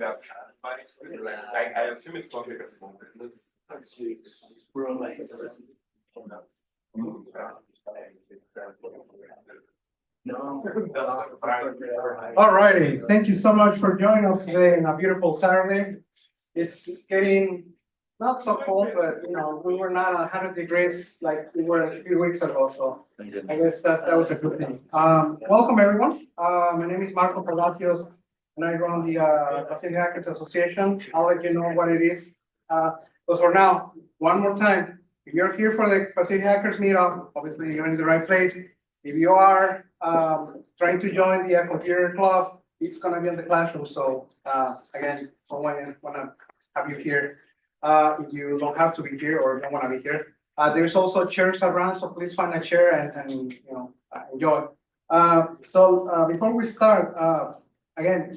that. I assume it's not like a small business. All righty, thank you so much for joining us today on a beautiful Saturday. It's getting not so cold, but we were not 100 degrees like we were a few weeks ago, so I guess that was a good thing. Welcome everyone. My name is Marco Palacios and I run the Pacific Hackers Association. I'll let you know what it is. But for now, one more time, if you're here for the Pacific Hackers meetup, obviously you're in the right place. If you are trying to join the computer club, it's gonna be in the classroom. So again, I wanna have you here. If you don't have to be here or don't wanna be here, there's also chairs around, so please find a chair and enjoy. So before we start, again,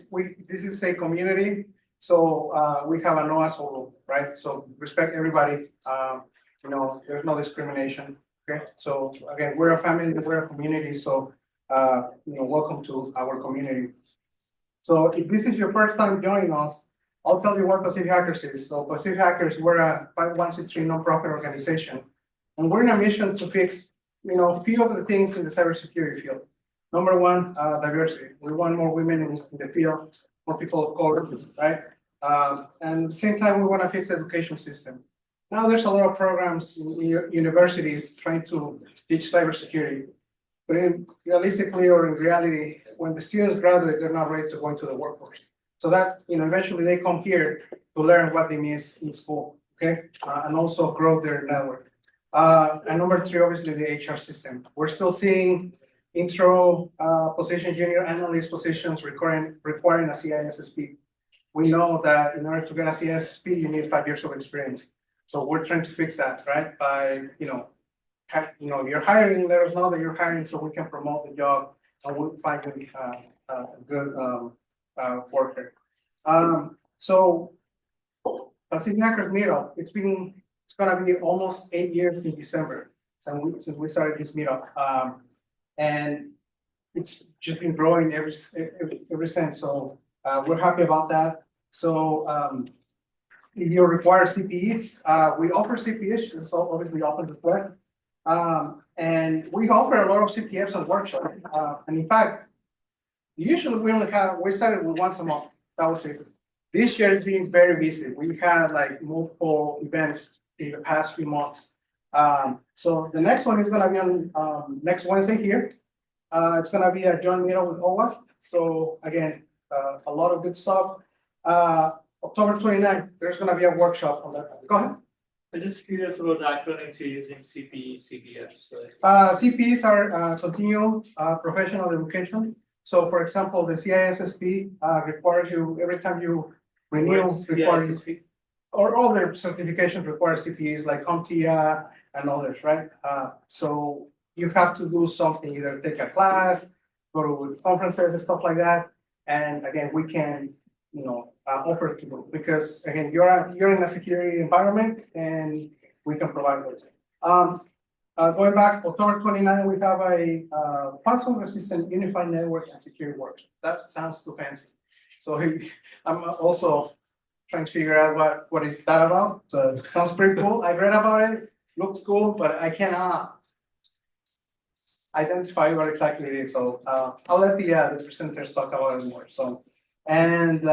this is a community, so we have a no asshole rule, right? So respect everybody. There's no discrimination. Okay, so again, we're a family, we're a community, so welcome to our community. So if this is your first time joining us, I'll tell you what Pacific Hackers is. So Pacific Hackers, we're a 501c3 nonprofit organization, and we're in a mission to fix a few of the things in the cybersecurity field. Number one, diversity. We want more women in the field, more people of color, right? And at the same time, we want to fix the education system. Now there's a lot of programs in universities trying to teach cybersecurity, but realistically or in reality, when the students graduate, they're not ready to go into the workforce. So that eventually they come here to learn what they miss in school, okay, and also grow their network. And number three, obviously the HR system. We're still seeing intro positions, junior analyst positions requiring a CISSP. We know that in order to get a CISSP, you need 5 years of experience. So we're trying to fix that, right? By, you're hiring, let us know that you're hiring so we can promote the job and we'll find a good worker. So Pacific Hackers Meetup, it's gonna be almost 8 years in December since we started this meetup. And it's just been growing ever since. So we're happy about that. So if you require CPEs, we offer CPEs, so obviously open to play. And we offer a lot of CTFs and workshops. And in fact, usually we started with once a month. That was it. This year has been very busy. We had like multiple events in the past few months. So the next one is gonna be on next Wednesday here. It's gonna be a joint meetup with OWASP. So again, a lot of good stuff. October 29th, there's gonna be a workshop on that. Go ahead. I'm just curious about the acronym to using CPE, CPF. CPEs are continual professional education. So for example, the CISSP requires you, every time you renew, or other certifications require CPEs like CompTIA and others, right? So you have to do something, either take a class, go to conferences and stuff like that. And again, we can offer to do, because again, you're in a security environment and we can provide those. Going back, October 29, we have a functional resistant unified network and security workshop. That sounds too fancy. So I'm also trying to figure out what is that about. So it sounds pretty cool. I read about it, looks cool, but I cannot identify what exactly it is. So I'll let the presenters talk about it more. So. And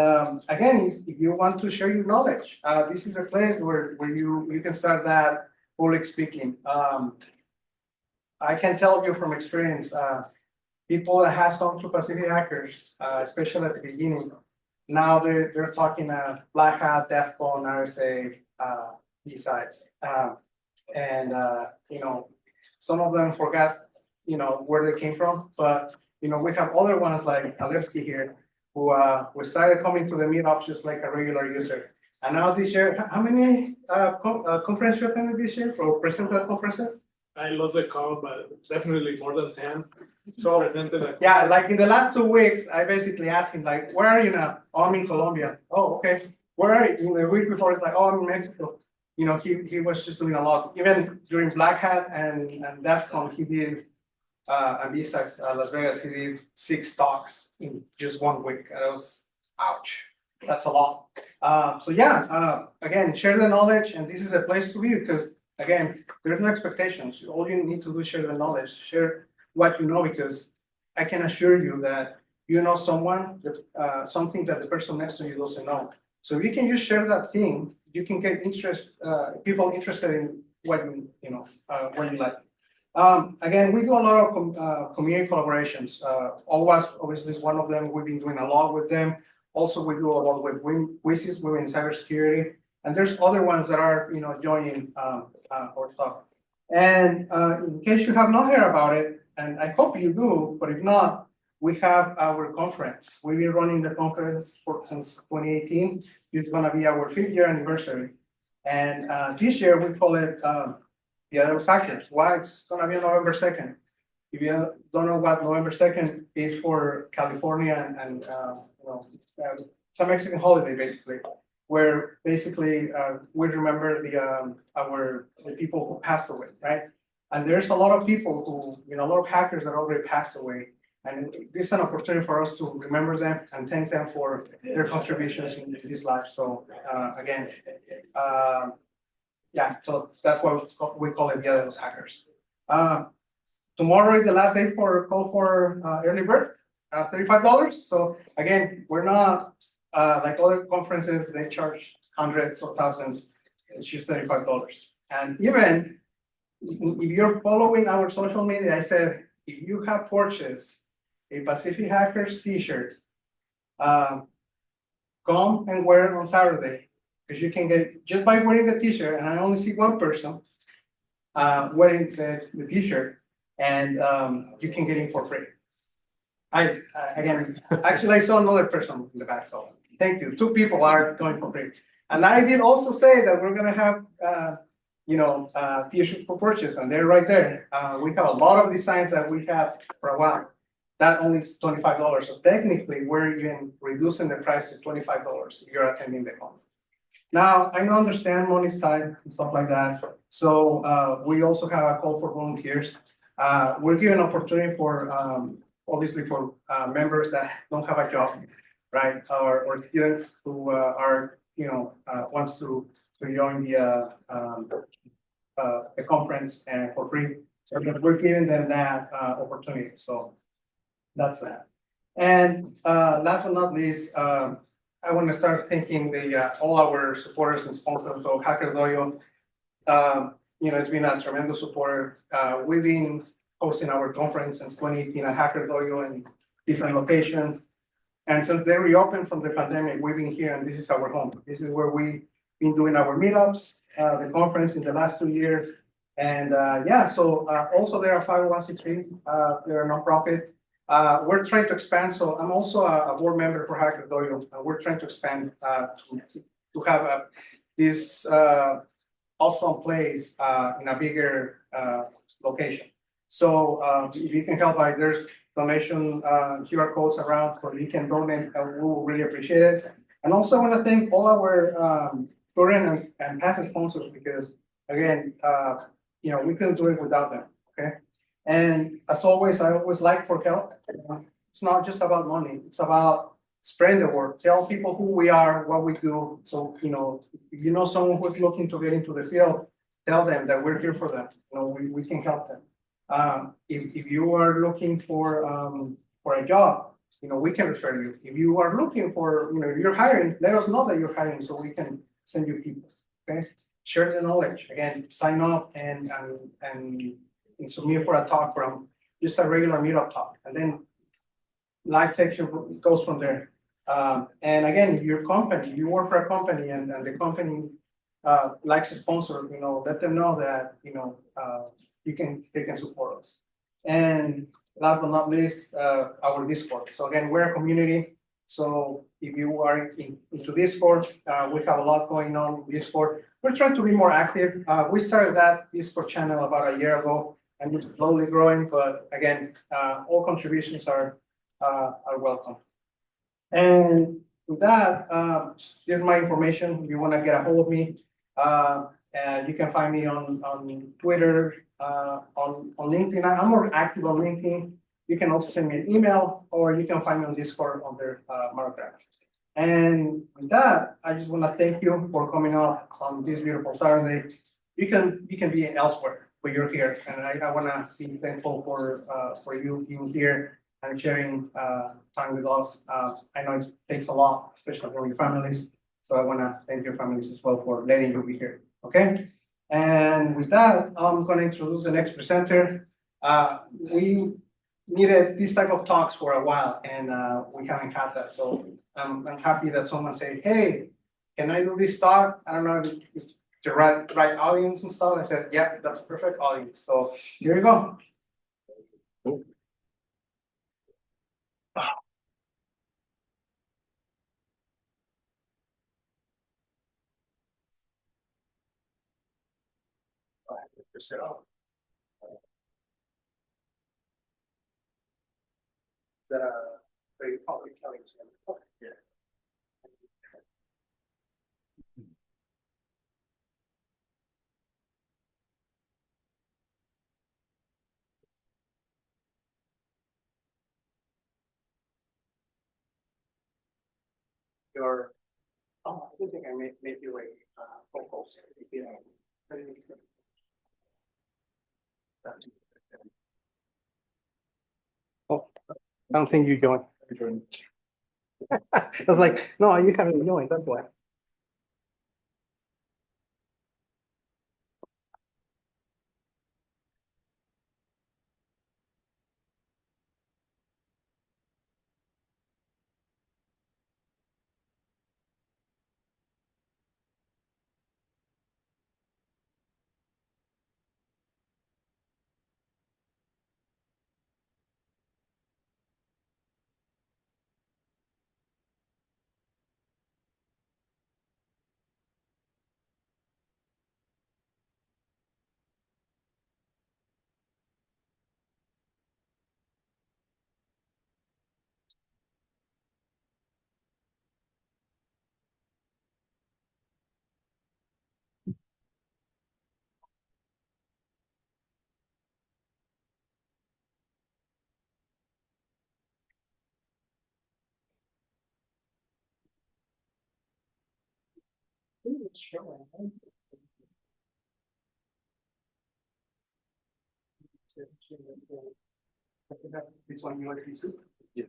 again, if you want to share your knowledge, this is a place where you can start that public speaking. I can tell you from experience, people that has gone through Pacific Hackers, especially at the beginning, now they're talking Black Hat, DEF CON, RSA, besides, and some of them forgot where they came from, but we have other ones like Alevsky here, who started coming to the meetups just like a regular user. And now this year, how many conferences you attended this year or presented conferences? I lost the count, but definitely more than 10. So presented. Yeah, like in the last 2 weeks, I basically asked him like, where are you now? Oh, I'm in Colombia. Oh, okay. Where are you? In the week before, it's like, oh, I'm in Mexico. He was just doing a lot. Even during Black Hat and DEF CON, he did, and besides Las Vegas, he did 6 talks in just 1 week. And I was, ouch. that's a lot. So yeah, again, share the knowledge, and this is a place to be because again, there's no expectations. All you need to do is share the knowledge, share what you know, because I can assure you that you know someone, something that the person next to you doesn't know. So if you can just share that thing, you can get people interested in what what you like. Again, we do a lot of community collaborations. OWASP obviously is one of them. We've been doing a lot with them. Also, we do a lot with WISIS, Women in Cybersecurity, and there's other ones that are joining our stuff. And in case you have not heard about it, and I hope you do, but if not, we have our conference. We've been running the conference since 2018. This is going to be our 5th-year anniversary, and this year we call it the Dia de los Hackers. Why? It's going to be on November 2nd. If you don't know what November 2nd is for California and it's a Mexican holiday basically, where basically we remember the people who passed away, right? And there's a lot of people who, a lot of hackers that already passed away. And this is an opportunity for us to remember them and thank them for their contributions in this life. So again, yeah, so that's why we call it Dia de los Hackers. Tomorrow is the last day for call for early bird, $35. So again, we're not like other conferences, they charge hundreds or thousands. It's just $35. And even if you're following our social media, I said, if you have purchased a Pacific Hackers t-shirt, come and wear it on Saturday, because you can get, just by wearing the t-shirt, and I only see one person wearing the t-shirt, and you can get in for free. Again, actually, I saw another person in the back, so thank you. 2 people are going for free. And I did also say that we're gonna have, t-shirts for purchase, and they're right there. We have a lot of designs that we have for a while. That only is $25. So technically, we're even reducing the price to $25 if you're attending the conference. Now, I understand money's tight and stuff like that. So we also have a call for volunteers. We're giving opportunity for, obviously for members that don't have a job, right? Or students who are, wants to join the conference and for free. So we're giving them that opportunity. So that's that. And last but not least, I want to start thanking all our supporters and sponsors. So Hacker Dojo, it's been a tremendous support. We've been hosting our conference since 2018 at Hacker Dojo in different locations. And since they reopened from the pandemic, we've been here, and this is our home. This is where we've been doing our meetups, the conference in the last 2 years. And so also they're a 501c3, they're a nonprofit. We're trying to expand. So I'm also a board member for Hacker Dojo, and we're trying to expand to have this awesome place in a bigger location. So if you can help, there's donation QR codes around, so you can donate. We will really appreciate it. And also, I want to thank all our current and past sponsors, because again, we couldn't do it without them. Okay. And as always, I always like for help. It's not just about money. It's about spreading the word. Tell people who we are, what we do. So, if you know someone who's looking to get into the field, tell them that we're here for them. We can help them. If you are looking for a job, we can refer you. If you are looking for, if you're hiring, let us know that you're hiring so we can send you people. Okay. Share the knowledge. Again, sign up and submit for a talk from just a regular meetup talk, and then live text goes from there. And again, if your company, you work for a company and the company likes a sponsor, let them know that they can support us. And last but not least, our Discord. So again, we're a community. So if you are into Discord, we have a lot going on in Discord. We're trying to be more active. We started that Discord channel about a year ago, and it's slowly growing. But again, all contributions are welcome. And with that, this is my information. If you want to get a hold of me, and you can find me on Twitter, on LinkedIn. I'm more active on LinkedIn. You can also send me an email, or you can find me on Discord under Mark Graf. And with that, I just want to thank you for coming out on this beautiful Saturday. You can be elsewhere, but you're here, and I want to be thankful for you being here and sharing time with us. I know it takes a lot, especially for your families. So I want to thank your families as well for letting you be here. Okay? And with that, I'm going to introduce the next presenter. We needed this type of talks for a while, and we haven't had that. So I'm happy that someone said, hey, can I do this talk? I don't know if it's the right audience and stuff. I said, yeah, that's a perfect audience. So here you go. Is that a very public audience? Okay, yeah. Your, oh, I didn't think I made you a phone call. Yeah. Oh, I don't think you joined. I was like, no, you haven't joined, that's why. Sure. This one you want to see? Yeah.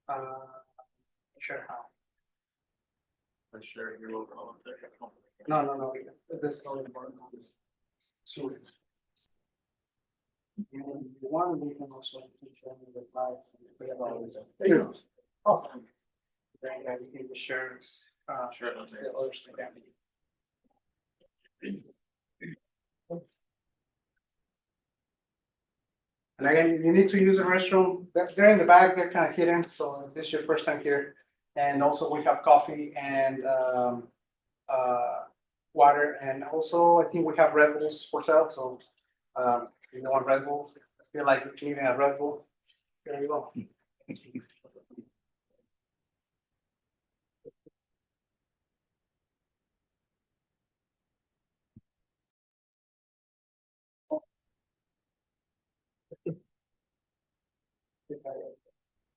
Uh, sure how. For sure, you will call it there. No, this is only for soon. One, we can also teach them the life. There you go. Oh. Then you can share, Sure. the others like that. And again, you need to use the restroom. They're in the back, they're kind of hidden, so if this is your first time here. And also we have coffee and water, and also I think we have Red Bulls for sale, so if you want Red Bull, I feel like needing a Red Bull. There you go.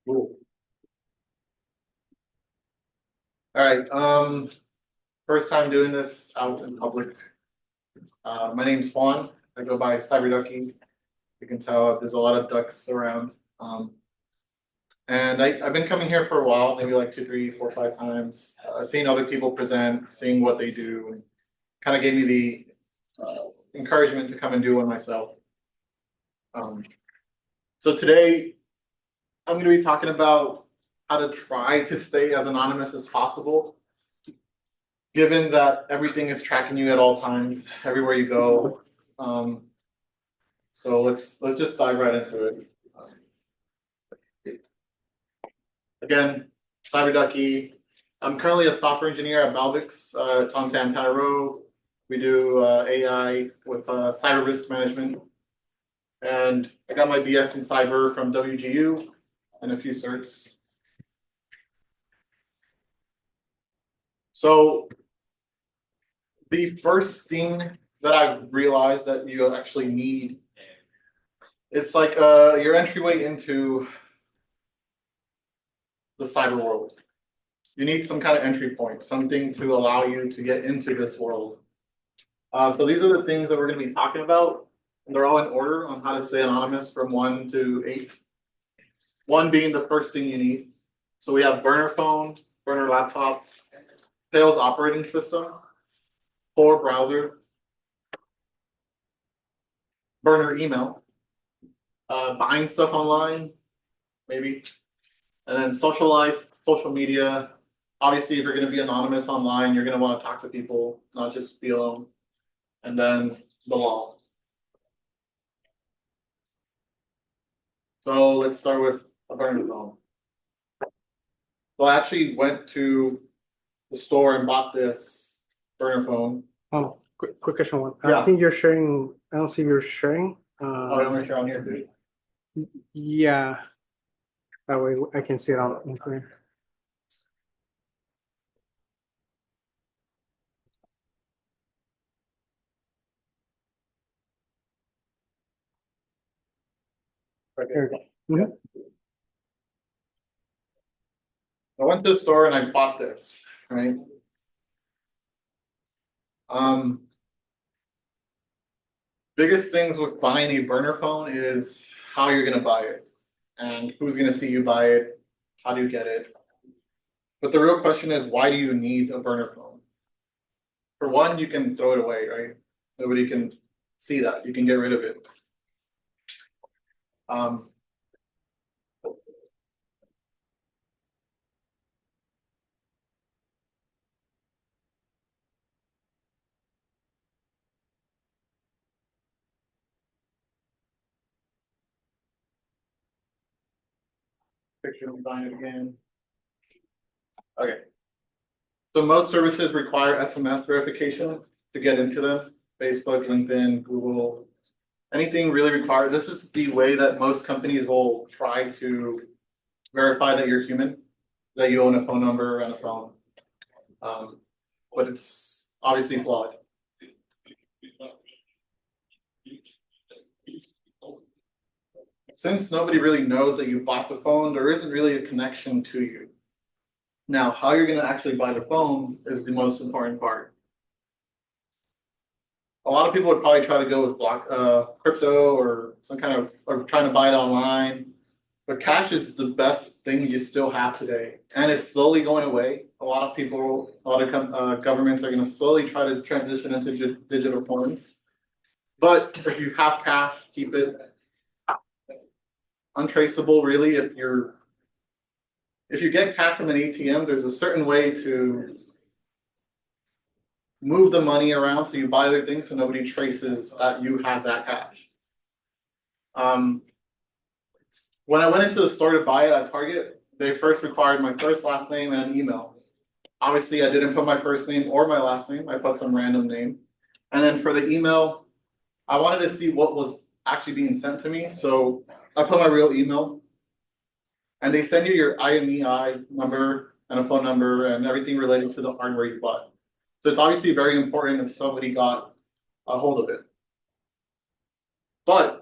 Cool. All right, first time doing this out in public. My name's Juan, I go by Cyber Ducky. You can tell there's a lot of ducks around. And I've been coming here for a while, maybe like 2, 3, 4, 5 times, seeing other people present, seeing what they do, and kind of gave me the encouragement to come and do one myself. So today, I'm gonna be talking about how to try to stay as anonymous as possible. Given that everything is tracking you at all times, everywhere you go. So let's just dive right into it. Again, Cyber Ducky, I'm currently a software engineer at Malvix. It's on Santana Row. We do AI with cyber risk management. And I got my BS in cyber from WGU and a few certs. So the first thing that I realized that you actually need, it's like your entryway into the cyber world. You need some kind of entry point, something to allow you to get into this world. So these are the things that we're going to be talking about, and they're all in order on how to stay anonymous from 1 to 8. 1 being the first thing you need. So we have burner phone, burner laptop, Tails operating system, Tor browser, burner email, buying stuff online, maybe, and then social life, social media. Obviously, if you're going to be anonymous online, you're going to want to talk to people, not just be alone. And then the law. So let's start with a burner phone. So I actually went to the store and bought this burner phone. Oh, quick question one. Yeah. I think you're sharing, I don't see you're sharing. Oh, I'm gonna show on here too. Yeah. That way I can see it on screen. Right There there. we go. I went to the store and I bought this, right? Biggest things with buying a burner phone is how you're gonna buy it and who's gonna see you buy it, how do you get it? But the real question is, why do you need a burner phone? For one, you can throw it away, right? Nobody can see that, you can get rid of it. Picture of me buying it again. Okay. So most services require SMS verification to get into them. Facebook, LinkedIn, Google, anything really requires. This is the way that most companies will try to verify that you're human, that you own a phone number and a phone. But it's obviously flawed. Since nobody really knows that you bought the phone, there isn't really a connection to you. Now, how you're going to actually buy the phone is the most important part. A lot of people would probably try to go with crypto or some kind of, or trying to buy it online. But cash is the best thing you still have today, and it's slowly going away. A lot of people, a lot of governments are going to slowly try to transition into digital forms. But if you have cash, keep it untraceable. Really, if you get cash from an ATM, there's a certain way to move the money around so you buy other things so nobody traces that you have that cash. When I went into the store to buy it at Target, they first required my first, last name, and an email. Obviously, I didn't put my first name or my last name. I put some random name. And then for the email, I wanted to see what was actually being sent to me. So I put my real email. And they send you your IMEI number and a phone number and everything related to the hardware you bought. So it's obviously very important if somebody got a hold of it. But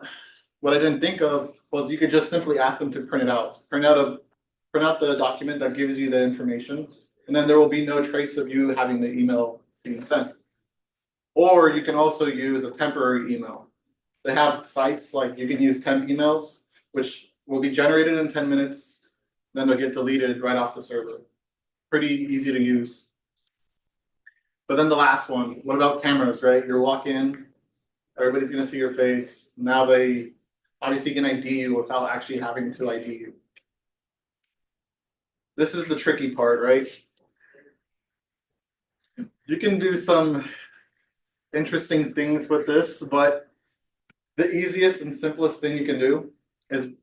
what I didn't think of was you could just simply ask them to print it out. Print out the document that gives you the information, and then there will be no trace of you having the email being sent. Or you can also use a temporary email. They have sites like you can use temp emails, which will be generated in 10 minutes, then they'll get deleted right off the server. Pretty easy to use. But then the last one, what about cameras, right? You walk in, everybody's gonna see your face. Now they obviously can ID you without actually having to ID you. This is the tricky part, right? You can do some interesting things with this, but the easiest and simplest thing you can do is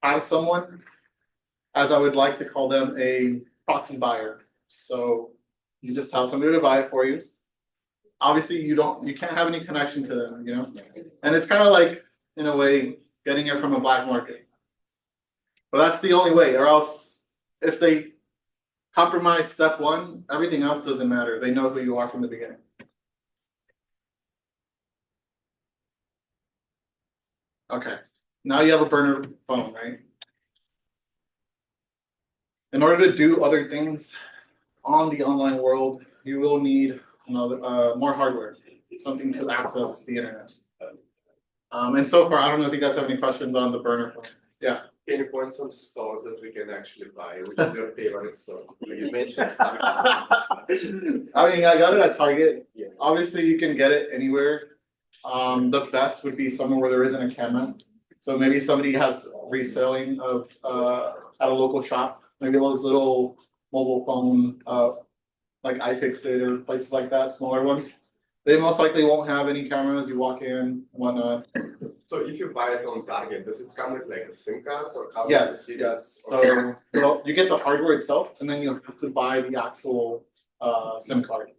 have someone, as I would like to call them, a proxy buyer. So you just tell somebody to buy it for you. Obviously, you can't have any connection to them, you know? And it's kind of like, in a way, getting it from a black market. But that's the only way, or else if they compromise step one, everything else doesn't matter. They know who you are from the beginning. Okay, now you have a burner phone, right? In order to do other things on the online world, you will need another more hardware, something to access the internet. And so far, I don't know if you guys have any questions on the burner phone. Yeah. Can you point some stores that we can actually buy? Which is your favorite store? You mentioned. I mean, I got it at Target. Yeah. Obviously, you can get it anywhere. The best would be somewhere where there isn't a camera. So maybe somebody has reselling of at a local shop. Maybe those little mobile phone like iFixit or places like that, smaller ones. They most likely won't have any cameras. You walk in and whatnot. So if you buy it on Target, does it come with like a SIM card or how Yes, does it yes. Okay. So you get the hardware itself, and then you have to buy the actual SIM card,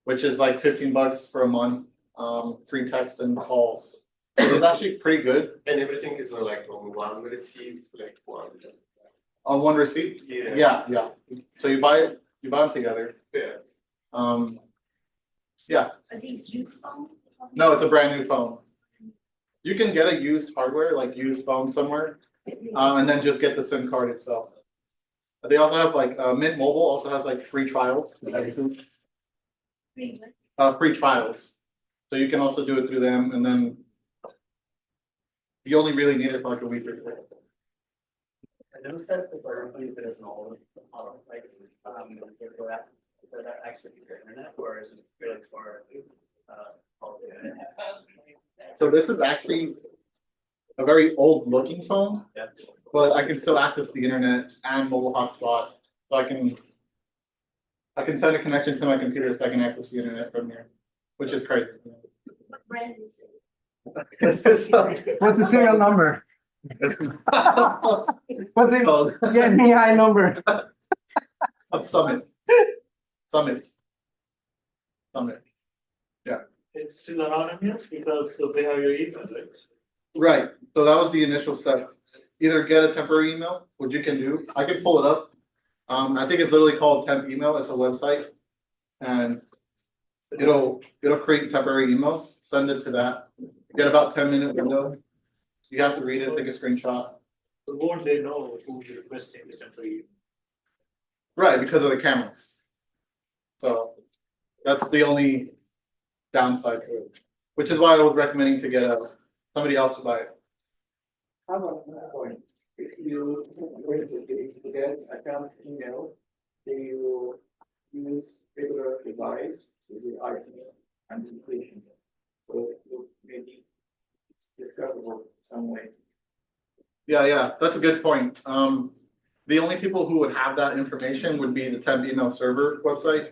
which is like $15 for a month, free text and calls. So it's actually pretty good And everything is like on one receipt, like one. on one receipt. Yeah. Yeah. So you buy them together. Yeah. Yeah. Are these used phones? No, it's a brand new phone. You can get a used hardware, like used phone somewhere, and then just get the SIM card itself. They also have like Mint Mobile also has like free trials. Free trials. So you can also do it through them, and then you only really need it for like a week or two. I noticed that the burner phone, if it isn't all like, access to your internet, or is it really for, all the internet? So this is actually a very old looking phone, Yeah. but I can still access the internet and mobile hotspot. So I can send a connection to my computer so I can access the internet from here, which is crazy. What brand is it? This is What's the serial number? it's What's the called NEI number? Summit. Summit. It's still anonymous because they have your email, right? Right, so that was the initial step. Either get a temporary email, which you can do. I can pull it up. I think it's literally called temp email. It's a website. And it'll create temporary emails, send it to that. Get about 10-minute window. You have to read it, take a screenshot. But won't they know who's requesting the temporary? Right, because of the cameras. So that's the only downside to it, which is why I was recommending to get somebody else to buy it. How about that point? If you, get account email, do you use regular device, is it iPhone and completion? So maybe it's discoverable some way. Yeah, that's a good point. The only people who would have that information would be the temp email server website.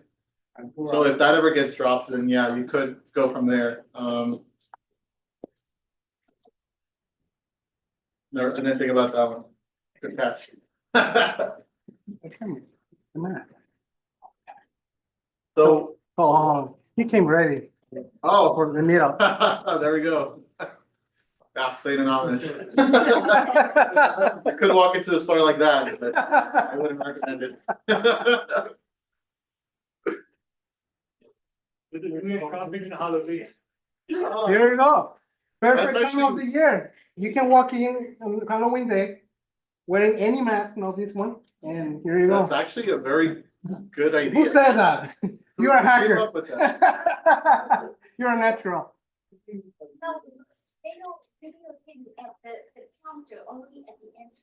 So if that ever gets dropped, then yeah, you could go from there. Never, I didn't think about that one. Good catch. Come on. So, Oh, he came ready oh, for the meetup. there we go. Yeah, staying anonymous. I could walk into the store like that, but I wouldn't recommend it. Halloween. Here you go. Perfect That's time of the year. You can walk in on Halloween day wearing any mask, not this one, and here you That's go. actually a very good idea. Who said that? You're a Who came hacker. up with that? You're a natural. No, they don't videotape at the counter, only at the entrance,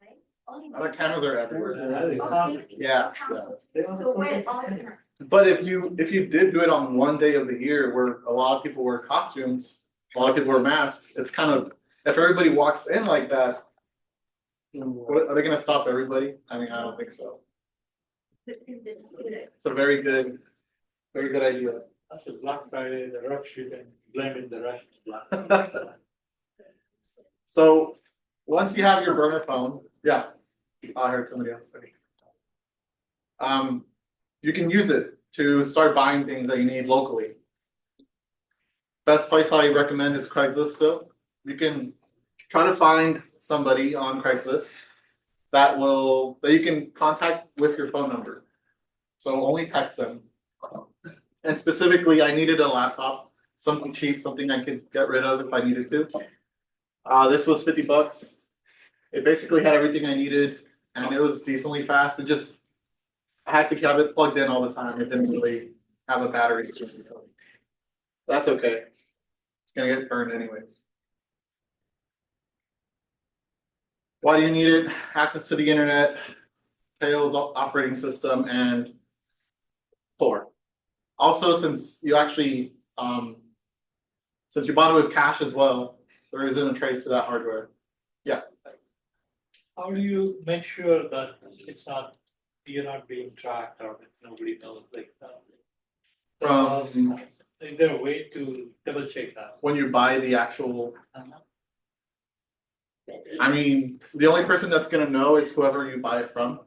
right? Only. Other cameras are everywhere. Okay. Yeah, So where all the times? But if you did do it on one day of the year where a lot of people wear costumes, a lot of people wear masks, it's kind of, if everybody walks in like that, are they gonna stop everybody? I mean, I don't think so. It's a very good idea. That's a Black Friday, the rush, you can blame it, the rush is black. So, once you have your burner phone, yeah, I heard somebody else. Okay. you can use it to start buying things that you need locally. Best place I recommend is Craigslist still. You can try to find somebody on Craigslist that you can contact with your phone number. So only text them. And specifically, I needed a laptop, something cheap, something I could get rid of if I needed to. This was $50. It basically had everything I needed and it was decently fast. I had to have it plugged in all the time. It didn't really have a battery. That's okay. It's gonna get burned anyways. Why do you need it? Access to the internet, Tails operating system, and Tor. Also, since you actually, since you bought it with cash as well, there isn't a trace to that hardware. Yeah. How do you make sure that you're not being tracked or nobody knows like that? From Is there a way to double check that? when you buy the actual, I mean, the only person that's gonna know is whoever you buy it from.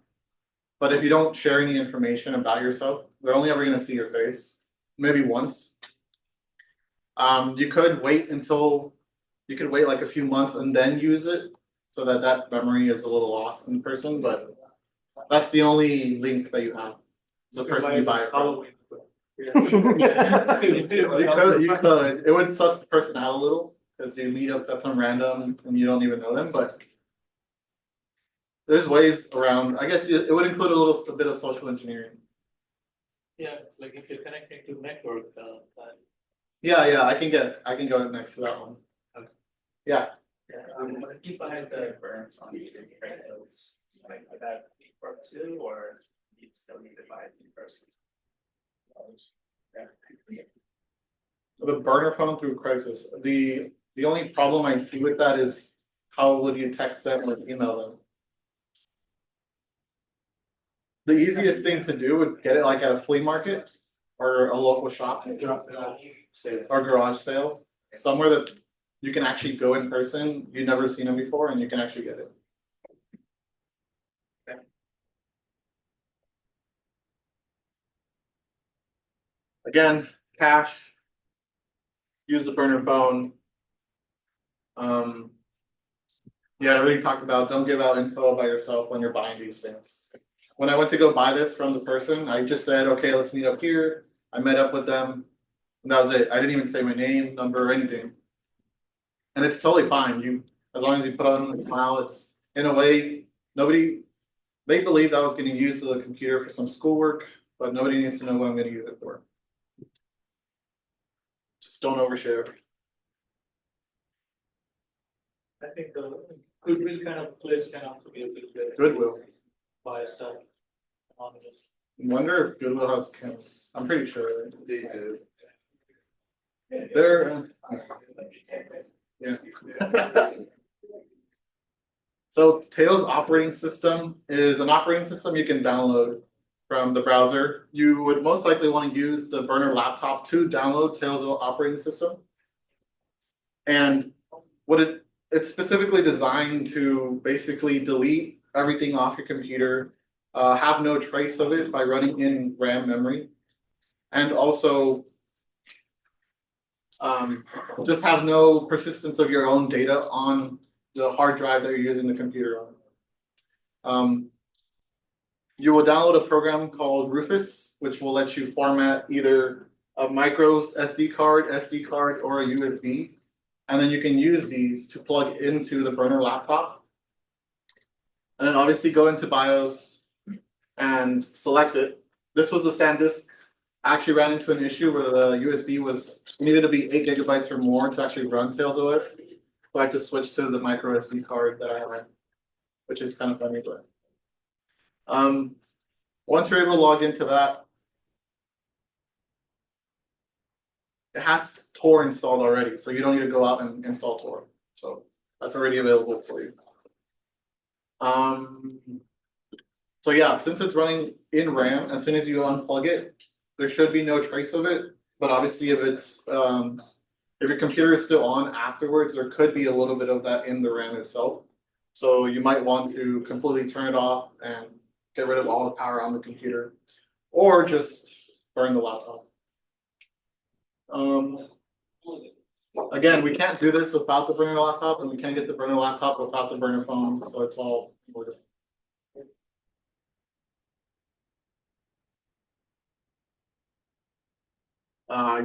But if you don't share any information about yourself, they're only ever gonna see your face, maybe once. You could wait like a few months and then use it, so that memory is a little lost in person, but that's the only link that you have. It's the person you buy it from. Halloween. You could, it would suss the person out a little, because you meet up at some random and you don't even know them, but. There's ways around, I guess it would include a bit of social engineering. Yeah, it's like if you're connecting to network, that. Yeah, I can go next to that one. Okay. Yeah, If I had the burns on Craigslist, like would that work too, or you still need to buy it in person? the burner phone through Craigslist, the only problem I see with that is how would you text them or email them? The easiest thing to do would get it like at a flea market or a local shop or garage sale, somewhere that you can actually go in person, you've never seen them before, and you can actually get it. Again, cash. Use the burner phone. Yeah, I already talked about, don't give out info about yourself when you're buying these things. When I went to go buy this from the person, I just said, okay, let's meet up here. I met up with them. And that was it. I didn't even say my name, number, or anything. And it's totally fine. As long as you put on a smile, it's in a way, they believed I was gonna use the computer for some schoolwork, but nobody needs to know what I'm gonna use it for. Just don't overshare. I think the goodwill kind of place can also be a bit better. Goodwill. Buy stuff on this. Wonder if Goodwill has cameras. I'm pretty sure they do. They're, yeah. So Tails operating system is an operating system you can download from the browser. You would most likely want to use the burner laptop to download Tails operating system. And it's specifically designed to basically delete everything off your computer, have no trace of it by running in RAM memory, and also just have no persistence of your own data on the hard drive that you're using the computer on. You will download a program called Rufus, which will let you format either a micro SD card, or a USB. And then you can use these to plug into the burner laptop. And then obviously go into BIOS and select it. This was the SanDisk. I actually ran into an issue where the USB needed to be 8 GB or more to actually run Tails OS. So I had to switch to the micro SD card that I had, which is kind of funny, but once you're able to log into that, it has Tor installed already, so you don't need to go out and install Tor. So that's already available for you. So yeah, since it's running in RAM, as soon as you unplug it, there should be no trace of it. But obviously, if your computer is still on afterwards, there could be a little bit of that in the RAM itself. So you might want to completely turn it off and get rid of all the power on the computer, or just burn the laptop. Again, we can't do this without the burner laptop, and we can't get the burner laptop without the burner phone, so it's all ordered.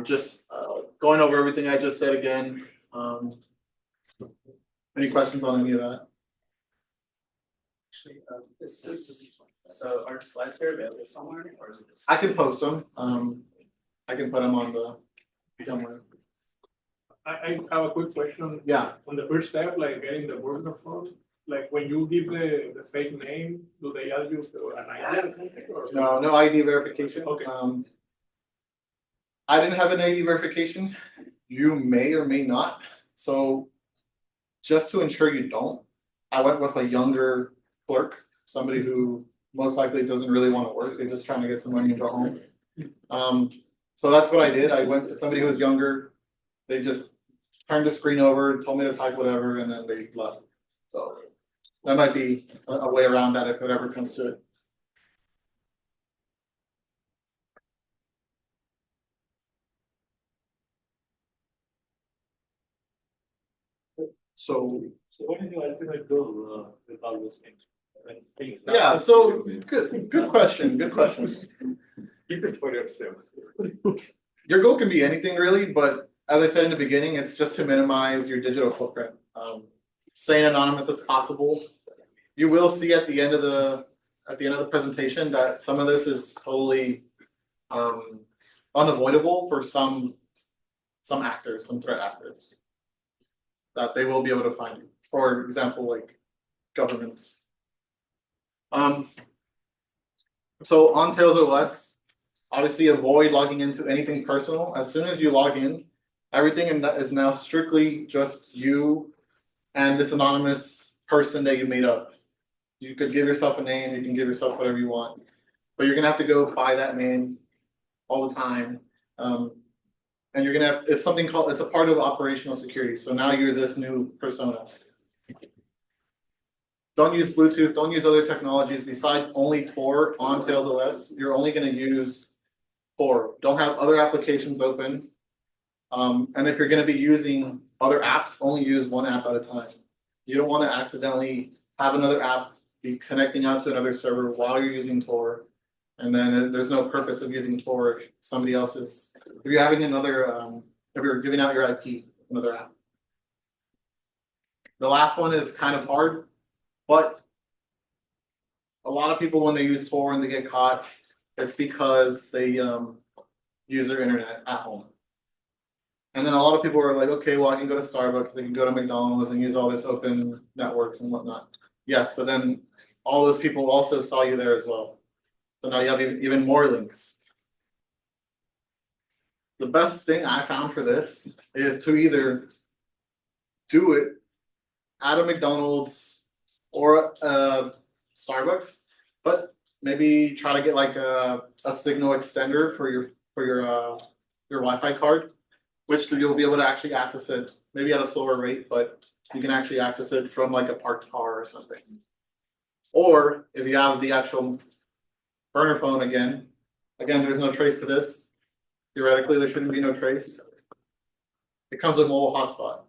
Just going over everything I just said again. Any questions on any of that? Actually, is this, so are the slides here available somewhere, or is it just? I can post them. I can put them on the somewhere. I have a quick question. Yeah. On the first step, like getting the burner phone, like when you give the fake name, do they ask you to an ID or something? Or? No ID verification. Okay. I didn't have an ID verification. You may or may not. So just to ensure you don't, I went with a younger clerk, somebody who most likely doesn't really want to work. They're just trying to get some money and go home. So that's what I did. I went to somebody who was younger. They just turned the screen over, told me to type whatever, and then they left. So that might be a way around that if it ever comes to it. So So what is your ultimate goal with all those things? yeah, so good question. Good question. Keep it for yourself. Your goal can be anything really, but as I said in the beginning, it's just to minimize your digital footprint. Staying anonymous as possible. You will see at the end of the presentation that some of this is totally unavoidable for some actors, some threat actors. That they will be able to find you. For example, like governments. So on Tails OS, obviously avoid logging into anything personal. As soon as you log in, everything is now strictly just you and this anonymous person that you made up. You could give yourself a name, you can give yourself whatever you want, but you're gonna have to go by that name all the time. And you're gonna have, it's something called, it's a part of operational security. So now you're this new persona. Don't use Bluetooth, don't use other technologies besides only Tor on Tails OS. You're only gonna use Tor. Don't have other applications open. And if you're gonna be using other apps, only use one app at a time. You don't wanna accidentally have another app be connecting out to another server while you're using Tor. And then there's no purpose of using Tor if somebody else is, if you're having another, if you're giving out your IP, another app. The last one is kind of hard, but a lot of people when they use Tor and they get caught, it's because they use their internet at home. And then a lot of people are like, okay, well, I can go to Starbucks, they can go to McDonald's and use all this open networks and whatnot. Yes, but then all those people also saw you there as well. So now you have even more links. The best thing I found for this is to either do it at a McDonald's or a Starbucks, but maybe try to get like a signal extender for your Wi-Fi card, which you'll be able to actually access it maybe at a slower rate, but you can actually access it from like a parked car or something. Or if you have the actual burner phone again, there's no trace to this. Theoretically, there shouldn't be no trace. It comes with mobile hotspot.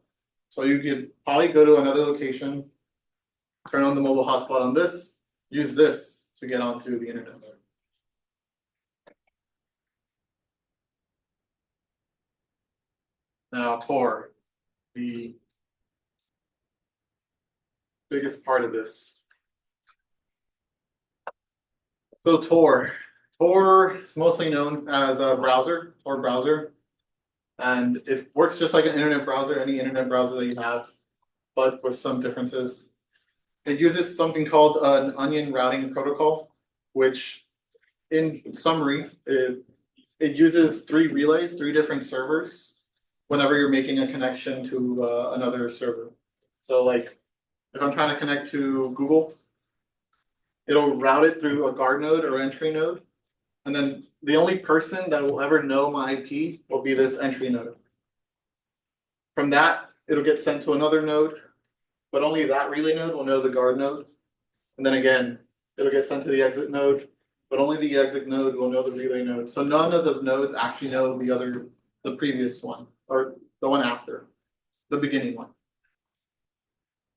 So you could probably go to another location, turn on the mobile hotspot on this, use this to get onto the internet. Now Tor, the biggest part of this. So Tor is mostly known as a browser, Tor browser. And it works just like an internet browser, any internet browser that you have, but with some differences. It uses something called an onion routing protocol, which in summary, it uses three relays, three different servers, whenever you're making a connection to another server. So like, if I'm trying to connect to Google, it'll route it through a guard node or entry node. And then the only person that will ever know my IP will be this entry node. From that, it'll get sent to another node, but only that relay node will know the guard node. And then again, it'll get sent to the exit node, but only the exit node will know the relay node. So none of the nodes actually know the previous one, or the one after, the beginning one.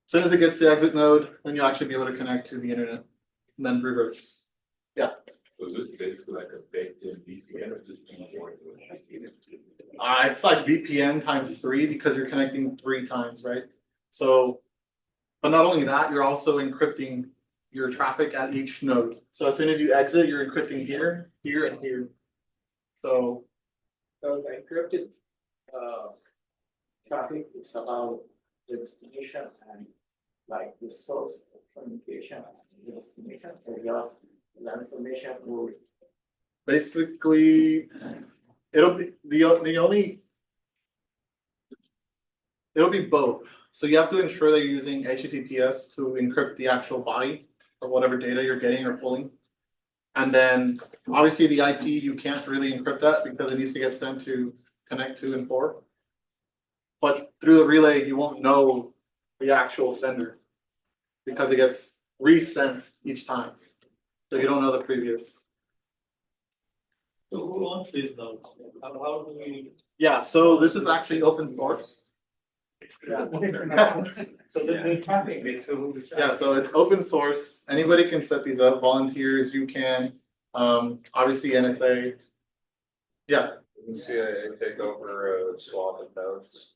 As soon as it gets to the exit node, then you'll actually be able to connect to the internet, and then reverse. So this is basically like a baked-in VPN or just more? It's like VPN times 3 because you're connecting 3 times, right? So, but not only that, you're also encrypting your traffic at each node. So as soon as you exit, you're encrypting here, here, and here. So So the encrypted traffic is about the destination and like the source of communication and the destination, so just the information will. basically, it'll be the only. It'll be both. So you have to ensure that you're using HTTPS to encrypt the actual body of whatever data you're getting or pulling. And then obviously the IP, you can't really encrypt that because it needs to get sent to connect 2 and 4. But through the relay, you won't know the actual sender because it gets resent each time. So you don't know the previous. So who owns these nodes? How do we? Yeah, so this is actually open source. So then they're tracking it, so who? Yeah, so it's open source. Anybody can set these up. Volunteers, you can. Obviously NSA. Yeah, Can CIA take over swap of nodes?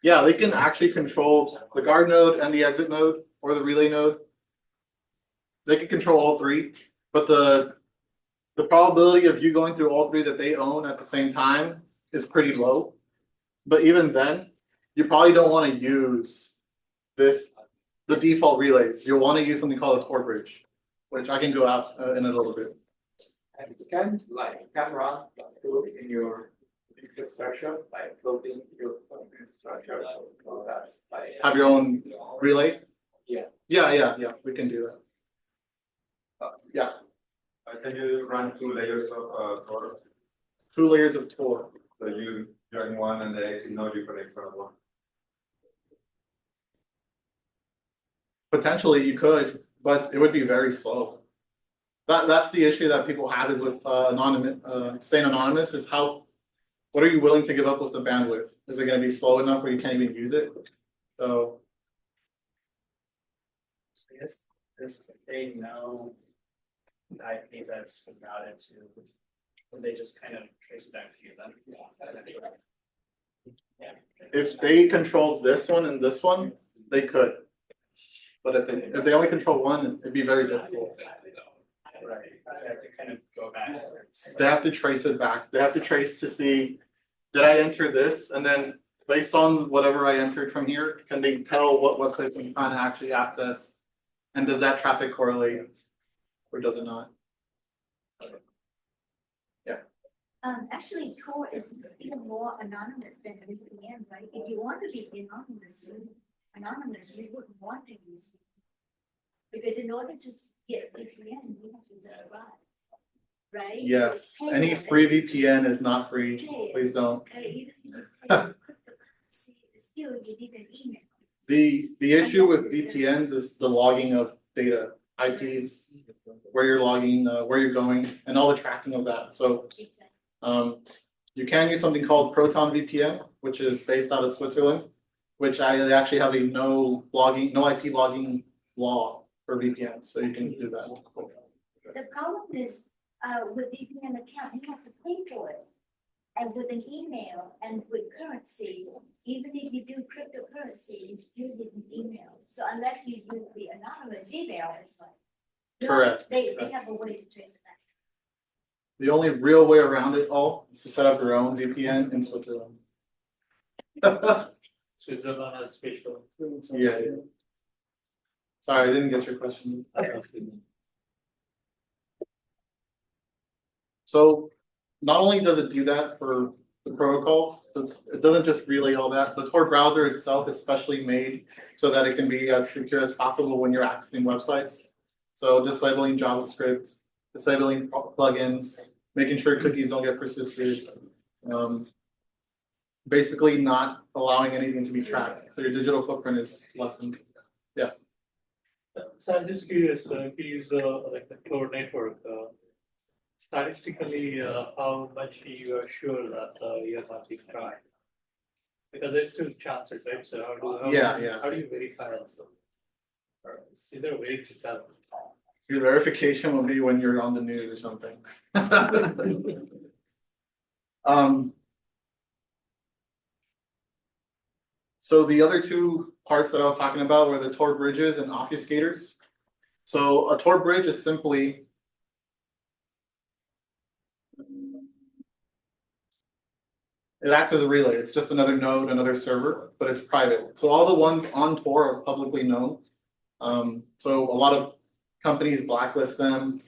yeah, they can actually control the guard node and the exit node or the relay node. They can control all 3, but the probability of you going through all 3 that they own at the same time is pretty low. But even then, you probably don't want to use the default relays. You'll want to use something called a Tor bridge, which I can go out in a little bit. And you can run code in your infrastructure by floating your infrastructure or that by. Have your own relay? Yeah. Yeah, we can do that. Yeah, Can you run 2 layers of Tor? 2 layers of Tor. So you join one and the exit node you connect to another one. Potentially you could, but it would be very slow. That's the issue that people have is with staying anonymous is what are you willing to give up with the bandwidth? Is it gonna be slow enough where you can't even use it? So Yes, this, they know the IPs that's been routed to, would they just kind of trace it back to you then? Yeah. if they controlled this one and this one, they could. But if they only control one, it'd be very difficult. Right, so they have to kind of go back. They have to trace it back. They have to trace to see, did I enter this? And then based on whatever I entered from here, can they tell what websites I'm trying to actually access? And does that traffic correlate or does it not? Actually, Tor is even more anonymous than VPN, right? If you want to be anonymous, you wouldn't want to use VPN. Because in order to get VPN, you have to subscribe, right? Yes, You pay any for it. free VPN is not free. Pay it. Please don't. Even if you pay for cryptocurrency, still you need an email. The issue with VPNs is the logging of data, IPs, where you're logging, where you're going, and all the tracking of that. So you can use something called Proton VPN, which is based out of Switzerland, which they actually have a no IP logging law for VPN, so you can do that. The problem is, with VPN account, you have to pay for it. And with an email and with currency, even if you do cryptocurrency, you still need an email. So unless you do the anonymous email, it's like. Correct. They have a way to trace it back. The only real way around it all is to set up your own VPN in Switzerland. Switzerland has special. Yeah. Sorry, I didn't get your question. So not only does it do that for the protocol, it doesn't just relay all that. The Tor browser itself is specially made so that it can be as secure as possible when you're accessing websites. So disabling JavaScript, disabling plugins, making sure cookies don't get persisted. Basically not allowing anything to be tracked. So your digital footprint is lessened. Yeah. So I'm just curious, if you use like the Tor network, statistically, how much you are sure that you're not being tracked? Because there's still chances, right? So Yeah. how do you verify also? Or is there a way to tell? Your verification will be when you're on the news or something. So the other two parts that I was talking about were the Tor bridges and obfuscators. So a Tor bridge is simply it acts as a relay. It's just another node, another server, but it's private. So all the ones on Tor are publicly known. So a lot of companies blacklist them.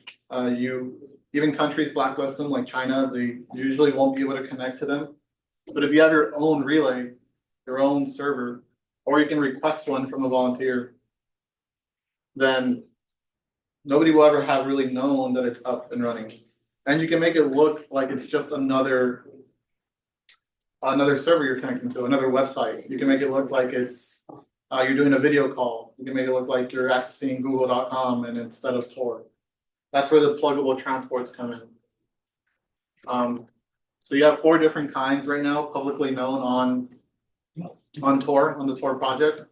Even countries blacklist them, like China. They usually won't be able to connect to them. But if you have your own relay, your own server, or you can request one from a volunteer, then nobody will ever have really known that it's up and running. And you can make it look like it's just another server you're connecting to, another website. You can make it look like it's you're doing a video call. You can make it look like you're accessing google.com and instead of Tor. That's where the pluggable transports come in. So you have 4 different kinds right now, publicly known on Tor, on the Tor project.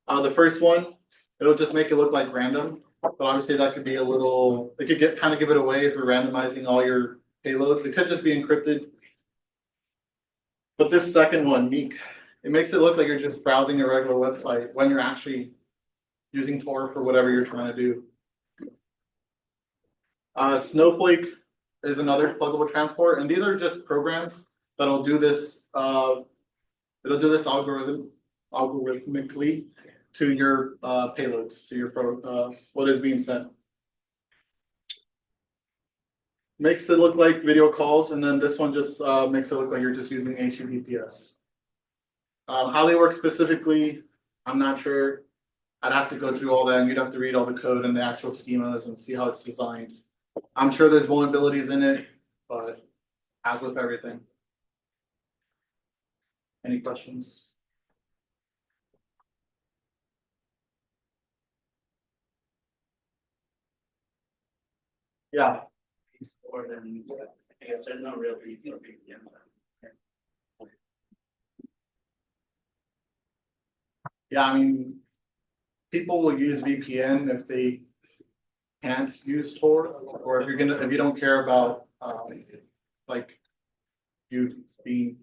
The first one, it'll just make it look like random, but obviously that could be a little, it could kind of give it away if you're randomizing all your payloads. It could just be encrypted. But this second one, Meek, it makes it look like you're just browsing a regular website when you're actually using Tor for whatever you're trying to do. Snowflake is another pluggable transport, and these are just programs that'll do this. It'll do this algorithmically to your payloads, to your what is being sent. Makes it look like video calls, and then this one just makes it look like you're just using HTTPS. How they work specifically, I'm not sure. I'd have to go through all that, and you'd have to read all the code and the actual schemas and see how it's designed. I'm sure there's vulnerabilities in it, but as with everything. Any questions? Yeah. Or then, I guess there's no real need for VPN. Yeah, I mean, people will use VPN if they can't use Tor, or if you don't care about like you being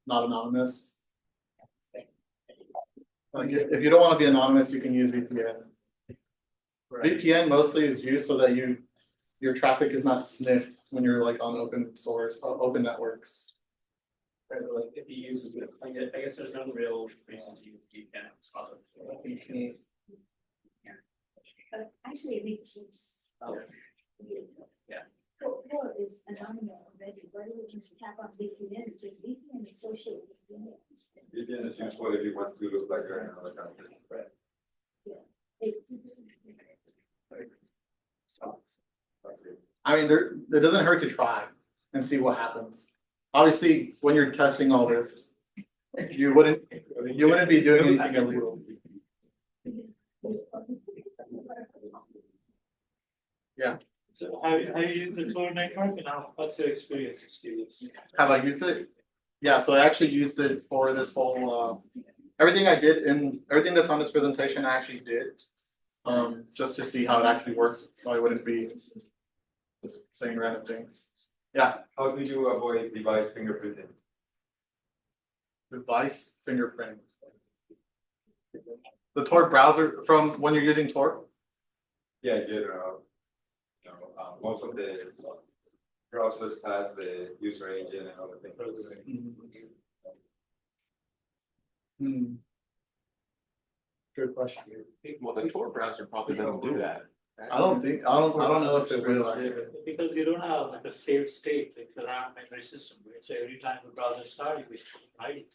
not anonymous. Like if you don't want to be anonymous, you can use VPN. VPN mostly is used so that your traffic is not sniffed when you're like on open source, open networks. Right, but like if you use it, I guess there's no real reason to use VPN. But actually, we keeps. Yeah. Tor is anonymous already, why do we just tap on VPN, it's like VPN associated with VPN. VPN is useful if you want to look like you're in another country. I mean, it doesn't hurt to try and see what happens. Obviously, when you're testing all this, you wouldn't be doing anything illegal. Yeah. So have you used the Tor network, and what's your experience with students? Have I used it? Yeah, so I actually used it for this whole everything I did in everything that's on this presentation I actually did. Just to see how it actually worked, so I wouldn't be just saying random things. Yeah. How do you avoid device fingerprinting? Device fingerprint. The Tor browser from when you're using Tor? Yeah, in general. Most of the browsers has the user agent and other things. Good question. Well, the Tor browser probably doesn't do that. I don't know if it will. Because you don't have like a saved state, like the RAM memory system, right? So every time the browser starts, you hide it.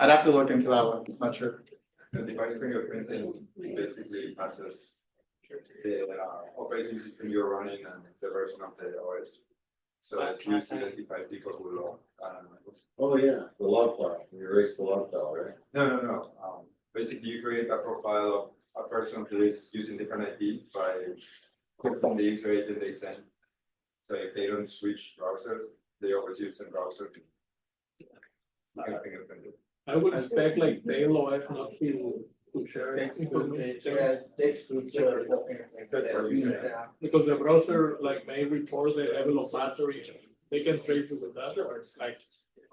I'd have to look into that one, not sure. The device fingerprinting basically passes the operating system you're running and the version of the OS. So it's used to identify people who log. Oh, yeah, the log file, you erase the log file, right? No. basically you create a profile of a person who is using different IPs by clicking the user agent they send. So if they don't switch browsers, they always use the browser. You can fingerprint it. I would expect like TailOS not to share information. Because the browser like may report the level of battery, they can trace you with that, or it's like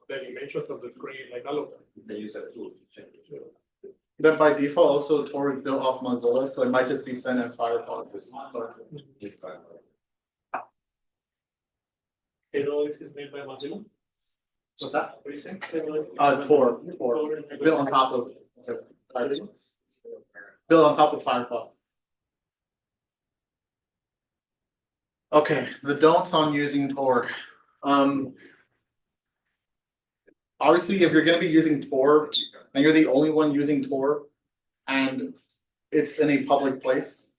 the dimensions of the screen, like all of that. They use that tool to change it. Then by default, also Tor is built off Mozilla, so it might just be sent as Firefox. TailOS is made by Mozilla. What's that? What do you say? Tor, built on top of Firefox. Built on top of Firefox. Okay, the don'ts on using Tor. Obviously, if you're gonna be using Tor and you're the only one using Tor and it's in a public place,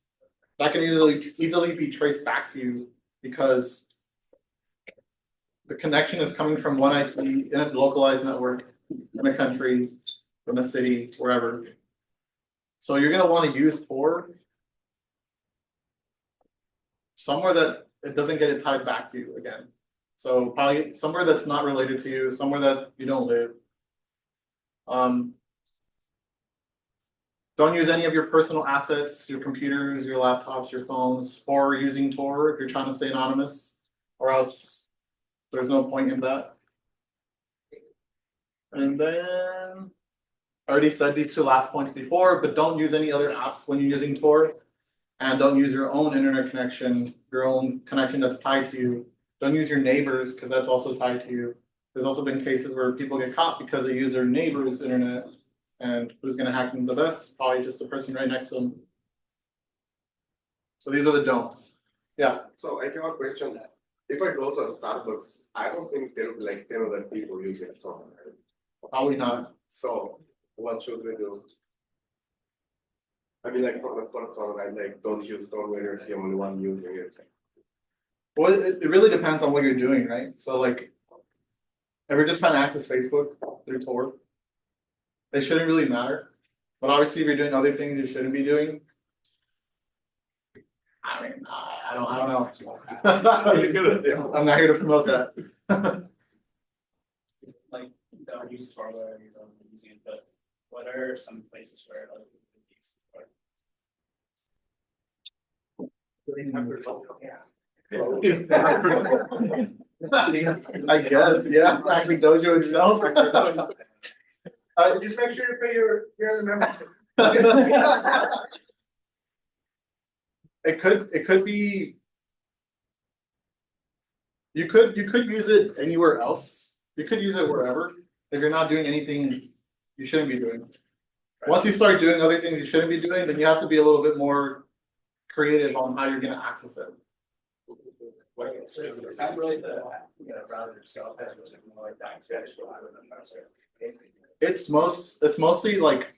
that can easily be traced back to you because the connection is coming from one IP in a localized network in a country, from a city, wherever. So you're gonna want to use Tor somewhere that it doesn't get it tied back to you again. So probably somewhere that's not related to you, somewhere that you don't live. Don't use any of your personal assets, your computers, your laptops, your phones, for using Tor if you're trying to stay anonymous, or else there's no point in that. And then I already said these two last points before, but don't use any other apps when you're using Tor. And don't use your own internet connection, your own connection that's tied to you. Don't use your neighbors, because that's also tied to you. There's also been cases where people get caught because they use their neighbor's internet. And who's gonna hack them the best? Probably just the person right next to them. So these are the don'ts. Yeah. So I have a question. If I go to a Starbucks, I don't think there will be like 10 other people using Tor, right? Probably not. So what should we do? I mean, like for the first one, I like don't use Tor when you're the only one using it. Well, it really depends on what you're doing, right? So like, if you're just trying to access Facebook through Tor, it shouldn't really matter. But obviously, if you're doing other things you shouldn't be doing, I mean, I don't know. I'm not here to promote that. Like, don't use Tor where you don't use it, but what are some places where other people use Tor? I guess, yeah. Hacking Dojo itself. Just make sure you pay your membership. It could be. You could use it anywhere else. You could use it wherever. If you're not doing anything you shouldn't be doing. Once you start doing other things you shouldn't be doing, then you have to be a little bit more creative on how you're gonna access it. So it's not really the router itself, that's more like that. It's mostly like.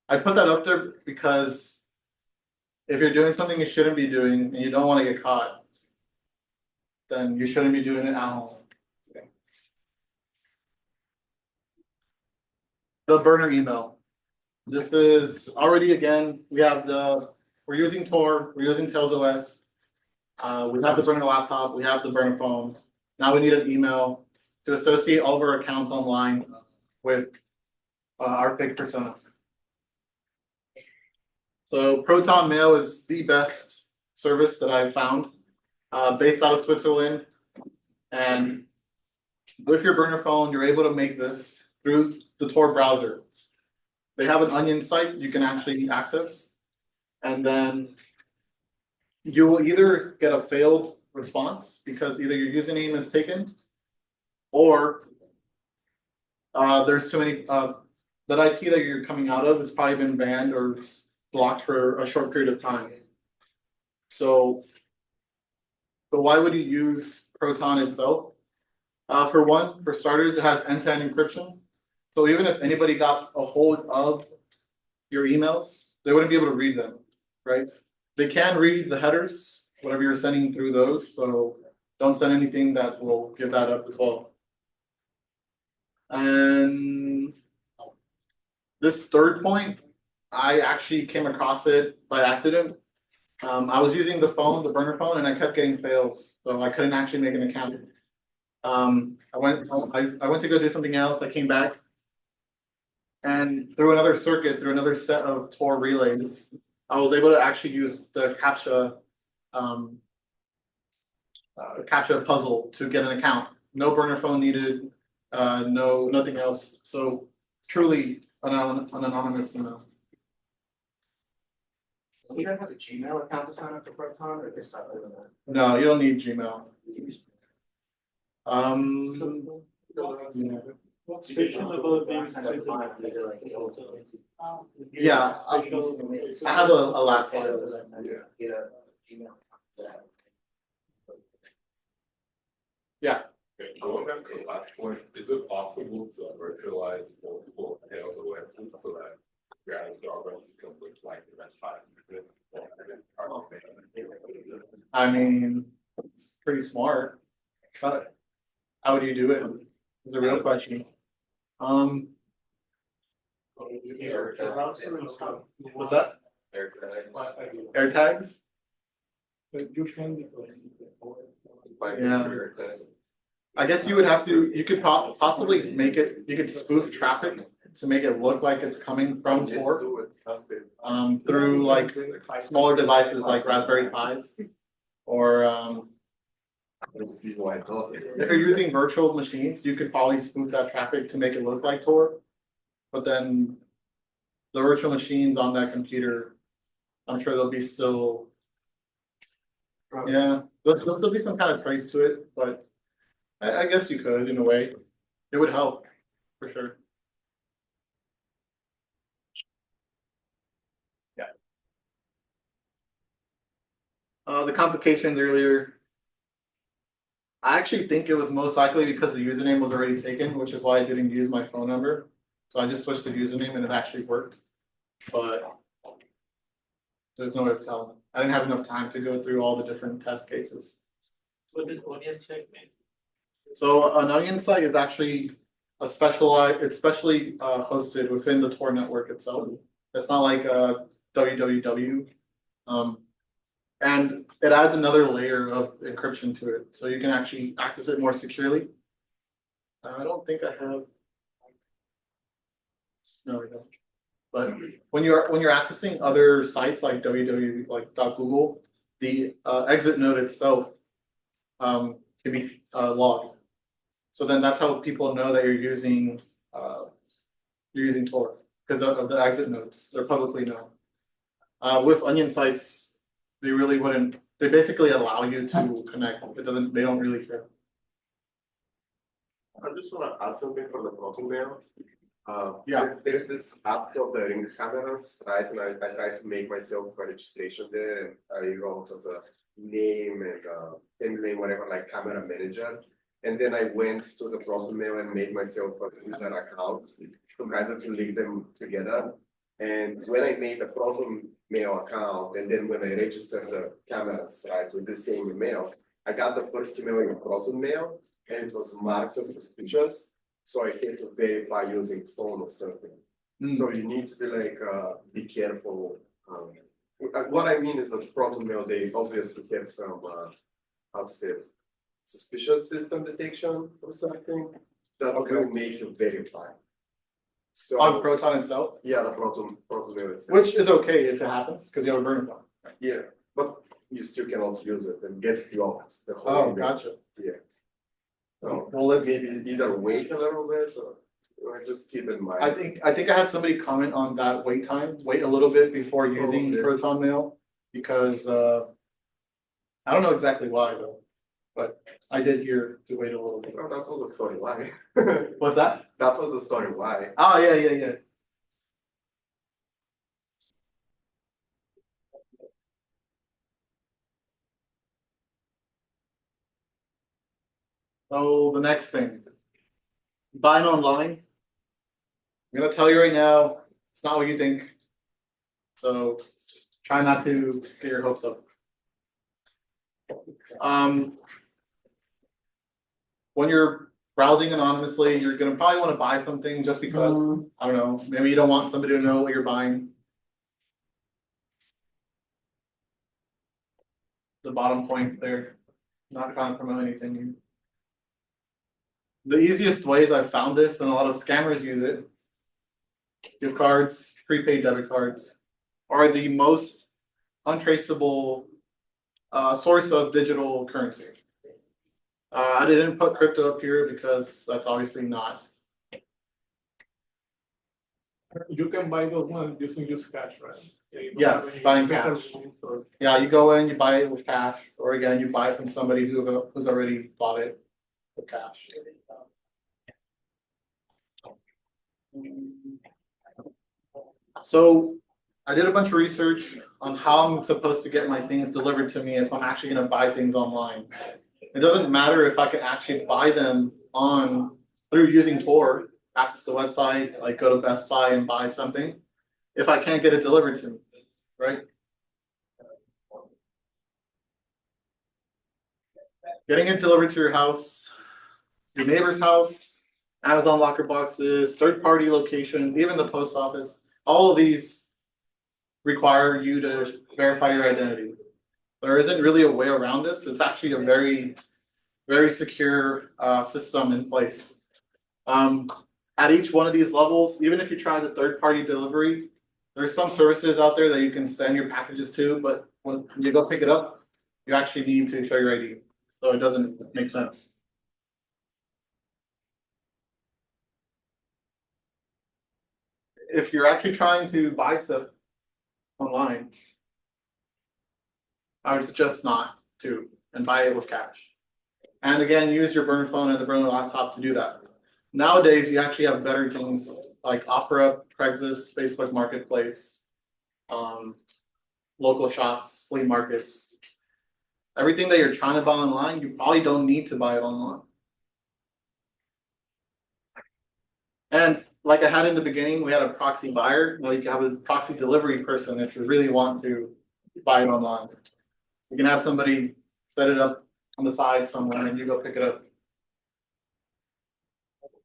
I put that up there because if you're doing something you shouldn't be doing and you don't want to get caught, then you shouldn't be doing it at home. The burner email. This is already, again, we're using Tor, we're using Tails OS. We have the burner laptop, we have the burner phone. Now we need an email to associate all of our accounts online with our fake persona. So Proton Mail is the best service that I've found, based out of Switzerland. And with your burner phone, you're able to make this through the Tor browser. They have an Onion site you can actually access. And then you will either get a failed response because either your username is taken or there's too many, that IP that you're coming out of has probably been banned or blocked for a short period of time. So why would you use Proton itself? For starters, it has end-to-end encryption. So even if anybody got a hold of your emails, they wouldn't be able to read them, right? They can read the headers, whatever you're sending through those. So don't send anything that will give that up as well. And This third point, I actually came across it by accident. I was using the phone, the burner phone, and I kept getting fails, so I couldn't actually make an account. I went to go do something else, I came back. And through another circuit, through another set of Tor relays, I was able to actually use the CAPTCHA puzzle to get an account. No burner phone needed, nothing else. So truly an anonymous email. Do you have a Gmail account to sign up for Proton or just not doing that? No, you don't need Gmail. What's special about being Last time I citizen? tried, they did like, Yeah, Special- I have a last line. Get a Gmail account to that. Okay, going back to the last point, is it possible to virtualize multiple tails of OSs so that your items are already complete like event 500? I mean, it's pretty smart, but how would you do it? Is a real question. What's that? Air tags? You can because. Yeah. I guess you would have to, you could possibly make it, you could spoof traffic to make it look like it's coming from Just Tor. do it, that's it. Through like smaller devices like Raspberry Pis. Or Let's see why I thought it. if you're using virtual machines, you could probably spoof that traffic to make it look like Tor. But then the virtual machines on that computer, I'm sure there'll be still. Yeah, there'll be some kind of trace to it, but I guess you could in a way. It would help, for sure. Yeah. The complications earlier. I actually think it was most likely because the username was already taken, which is why I didn't use my phone number. So I just switched the username and it actually worked. But there's no way of telling. I didn't have enough time to go through all the different test cases. What did Onion site mean? So an onion site is actually a specialized, it's specially hosted within the Tor network itself. It's not like www. And it adds another layer of encryption to it, so you can actually access it more securely. I don't think I have. No, I don't. But when you're accessing other sites like www, like .google, the exit node itself can be logged. So then that's how people know that you're using Tor because of the exit nodes. They're publicly known. With onion sites, they really wouldn't. They basically allow you to connect. It doesn't. They don't really care. I just wanna add something for the Proton Mail. Yeah. There's this app for the ring cameras, right? And I tried to make myself a registration there and I wrote as a name and name, whatever, like camera manager. And then I went to the Proton Mail and made myself a similar account to kind of link them together. And when I made the Proton Mail account, and then when I registered the cameras, right, with the same email, I got the first email in Proton Mail, and it was marked as suspicious. So I had to verify using phone or something. So you need to be like, be careful. What I mean is that Proton Mail, they obviously have some, how to say it, suspicious system detection or something that will make you verify. So On Proton itself, yeah, the Proton Mail itself. which is okay if it happens because you have a burner phone. Yeah, but you still cannot use it and get blocked. The whole Oh, email. gotcha. Yeah. So Well, let's. maybe either wait a little bit or just keep in mind. I think I had somebody comment on that wait time. Wait a little bit before using okay. Proton Mail because I don't know exactly why though, but I did hear to wait a little bit. Oh, that was a story why. What's that? That was a story why. Oh yeah. Oh, the next thing. Buying online. I'm gonna tell you right now, it's not what you think. So just try not to get your hopes up. When you're browsing anonymously, you're gonna probably wanna buy something just because, I don't know, maybe you don't want somebody to know what you're buying. The bottom point there, not trying to promote anything. The easiest ways I've found this, and a lot of scammers use it. Gift cards, prepaid debit cards, are the most untraceable source of digital currency. I didn't put crypto up here because that's obviously not. You can buy those ones using just cash, right? You don't Yes, have any buying special cash. rules or- Yeah, you go in, you buy it with cash, or again, you buy it from somebody who's already bought it with cash. So I did a bunch of research on how I'm supposed to get my things delivered to me if I'm actually gonna buy things online. It doesn't matter if I can actually buy them through using Tor, access the website, like go to Best Buy and buy something, if I can't get it delivered to me, right? Getting it delivered to your house, your neighbor's house, Amazon locker boxes, third-party locations, even the post office, all of these require you to verify your identity. There isn't really a way around this. It's actually a very, very secure system in place. At each one of these levels, even if you try the third-party delivery, there's some services out there that you can send your packages to, but when you go pick it up, you actually need to show your ID. So it doesn't make sense. If you're actually trying to buy stuff online, I would suggest not to, and buy it with cash. And again, use your burner phone and the burner laptop to do that. Nowadays, you actually have better things like Opera, Craigslist, Facebook Marketplace, local shops, flea markets. Everything that you're trying to buy online, you probably don't need to buy it online. And like I had in the beginning, we had a proxy buyer. Well, you can have a proxy delivery person if you really want to buy it online. You can have somebody set it up on the side somewhere and you go pick it up.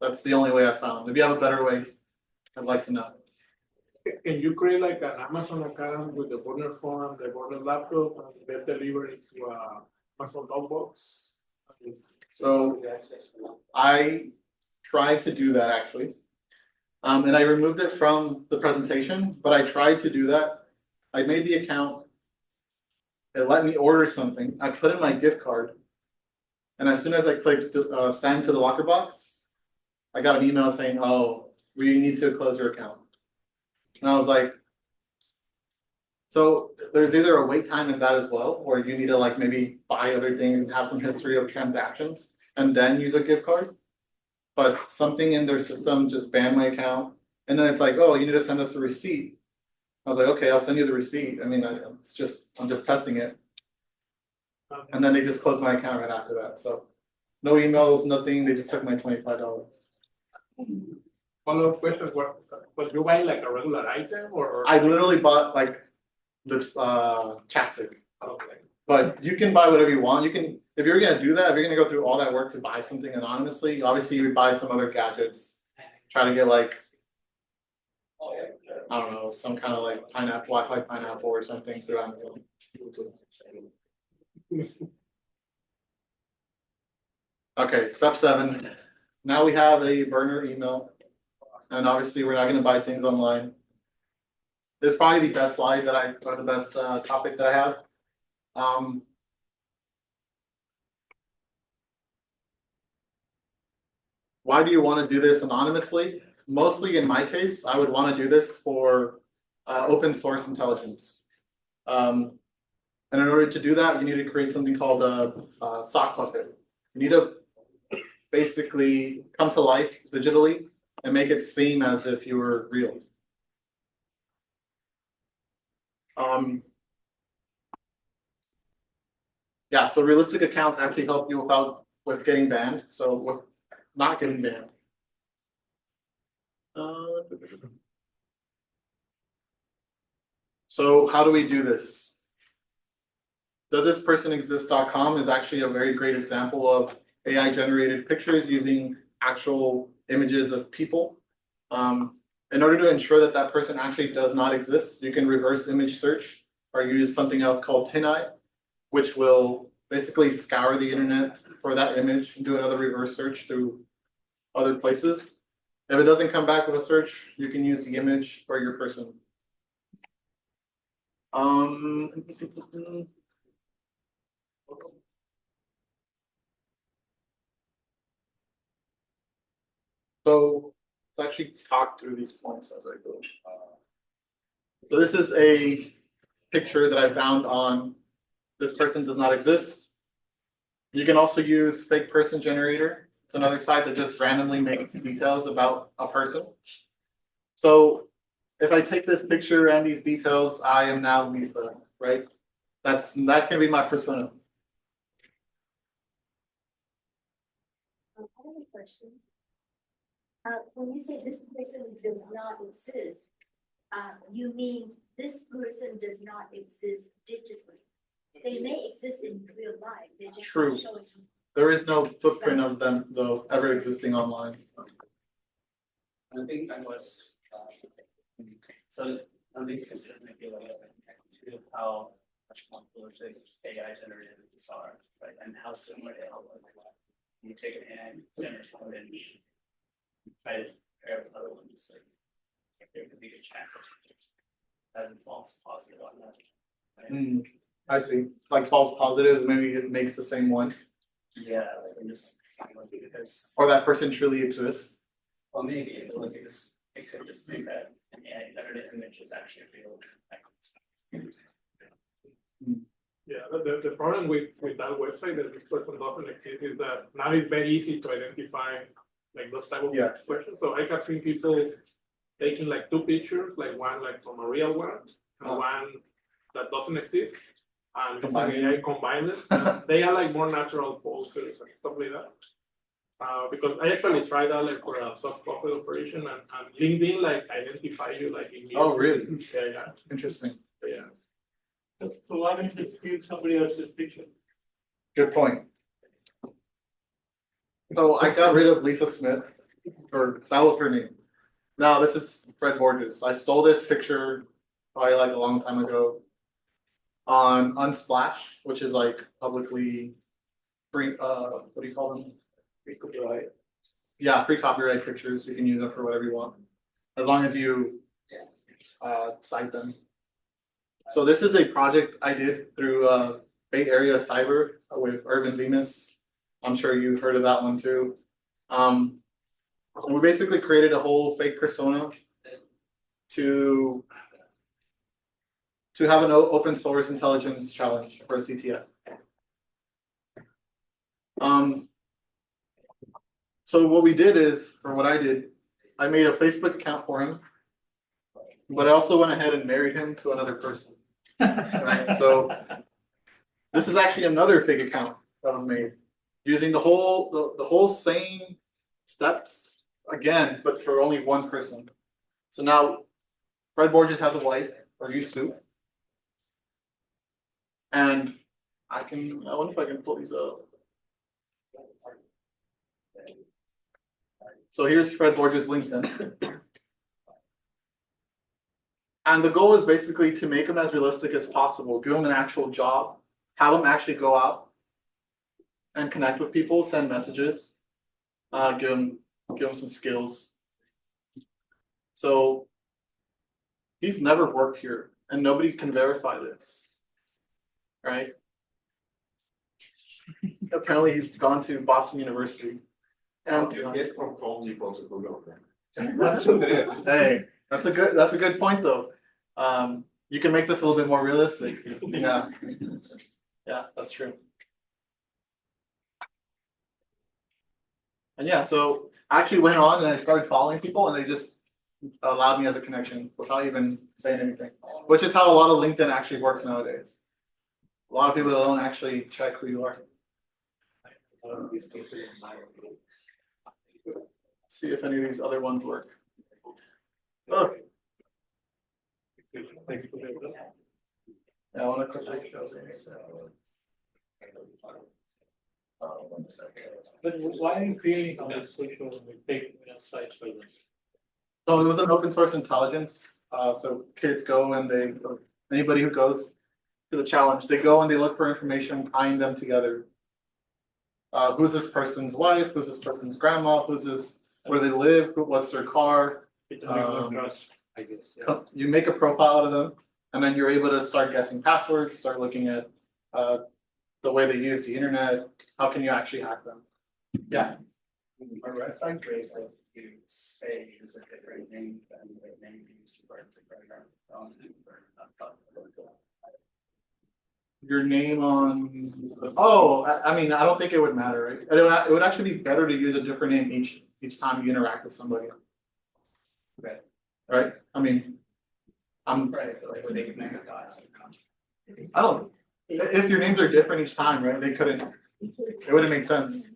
That's the only way I found. If you have a better way, I'd like to know. Can you create like an Amazon account with the burner phone, the burner laptop, and get delivered into a Amazon Dropbox? So I tried to do that actually. And I removed it from the presentation, but I tried to do that. I made the account. It let me order something. I put in my gift card. And as soon as I clicked send to the locker box, I got an email saying, oh, we need to close your account. And I was like, so there's either a wait time in that as well, or you need to like maybe buy other things and have some history of transactions and then use a gift card. But something in their system just banned my account. And then it's like, oh, you need to send us the receipt. I was like, okay, I'll send you the receipt. I mean, I'm just testing it. And then they just closed my account right after that. So no emails, nothing. They just took my $25. Follow-up question, but you buy like a regular item or? I literally bought like this chapstick. Okay. But you can buy whatever you want. You can, if you're gonna do that, if you're gonna go through all that work to buy something anonymously, obviously you would buy some other gadgets. Try to get like, I don't know, some kind of like pineapple, Wi-Fi pineapple or something through Amazon. Okay, step 7. Now we have a burner email. And obviously we're not gonna buy things online. This is probably the best slide or the best topic that I have. Why do you want to do this anonymously? Mostly in my case, I would want to do this for open source intelligence. And in order to do that, you need to create something called a sock puppet. You need to basically come to life digitally and make it seem as if you were real. Yeah, so realistic accounts actually help you with getting banned. So with not getting banned. So how do we do this? Does this person exist.com is actually a very great example of AI generated pictures using actual images of people. In order to ensure that that person actually does not exist, you can reverse image search or use something else called TinEye, which will basically scour the internet for that image and do another reverse search through other places. If it doesn't come back with a search, you can use the image for your person. So let's actually talk through these points as I go. So this is a picture that I found on This Person Does Not Exist. You can also use Fake Person Generator. It's another site that just randomly makes details about a person. So if I take this picture and these details, I am now Lisa, right? That's gonna be my persona. I have a question. When you say this person does not exist, you mean this person does not exist digitally? They may exist in real life, they're just True. not showing. There is no footprint of them though ever existing online. I think I was, so I'm thinking consider maybe like to how much more prolific AI generated these are, right? And how similar they all look. You take an AI generated image, try to compare it with other ones, like there could be a chance that it's false positive on that. Right? I see. Like false positives, maybe it makes the same one. Yeah, like I'm just because, Or that person truly exists. well, maybe it's like this, it could just think that an AI generated image is actually real. Yeah, the problem with that website that this person doesn't exist is that now it's very easy to identify like those type of Yeah. questions. So I have seen people taking like two pictures, like one like from a real one and one that doesn't exist. And Combining I combine them. They are like more natural poses and stuff like that. Because I actually tried that like for a soft copy operation and LinkedIn like identify you like immediately. Oh, really? Yeah, Interesting. yeah. So why don't you steal somebody else's picture? Good point. So I got rid of Lisa Smith, or that was her name. Now this is Fred Borges. I stole this picture probably like a long time ago on Unsplash, which is like publicly free, what do you call them? Free copyright. Yeah, free copyright pictures. You can use them for whatever you want, as long as you cite them. So this is a project I did through Bay Area Cyber with Irvin Lemus. I'm sure you've heard of that one too. We basically created a whole fake persona to have an open source intelligence challenge for a CTF. So what we did is, or what I did, I made a Facebook account for him, but I also went ahead and married him to another person. Right, so this is actually another fake account that was made using the whole same steps again, but for only one person. So now Fred Borges has a wife, or used to, and I wonder if I can pull these up. So here's Fred Borges' LinkedIn. And the goal is basically to make them as realistic as possible, give them an actual job, have them actually go out and connect with people, send messages, give them some skills. So he's never worked here and nobody can verify this, right? Apparently he's gone to Boston University. And You get from Home Depot to Google. That's what it is. Hey, that's a good point though. You can make this a little bit more realistic. Yeah. Yeah, that's true. And yeah, so I actually went on and I started following people and they just allowed me as a connection without even saying anything. Which is how a lot of LinkedIn actually works nowadays. A lot of people don't actually check who you are. See if any of these other ones work. Oh. Thank you for that. Yeah, I want to quickly show these. But why are you creating all these social sites for this? So it was an open source intelligence, so kids go and they, anybody who goes to the challenge, they go and they look for information tying them together. Who's this person's wife, who's this person's grandma, who's this, where they live, what's their car? Trust, I guess, yeah. You make a profile out of them, and then you're able to start guessing passwords, start looking at the way they use the internet, how can you actually hack them? Yeah. Our website creates like you say use a different name than the name you used for the program. Your name on, oh, I mean, I don't think it would matter, right? It would actually be better to use a different name each time you interact with somebody. Okay. Right? I mean, I'm, Right, like when they connect the dots. I don't, if your names are different each time, right, they couldn't, it wouldn't make sense.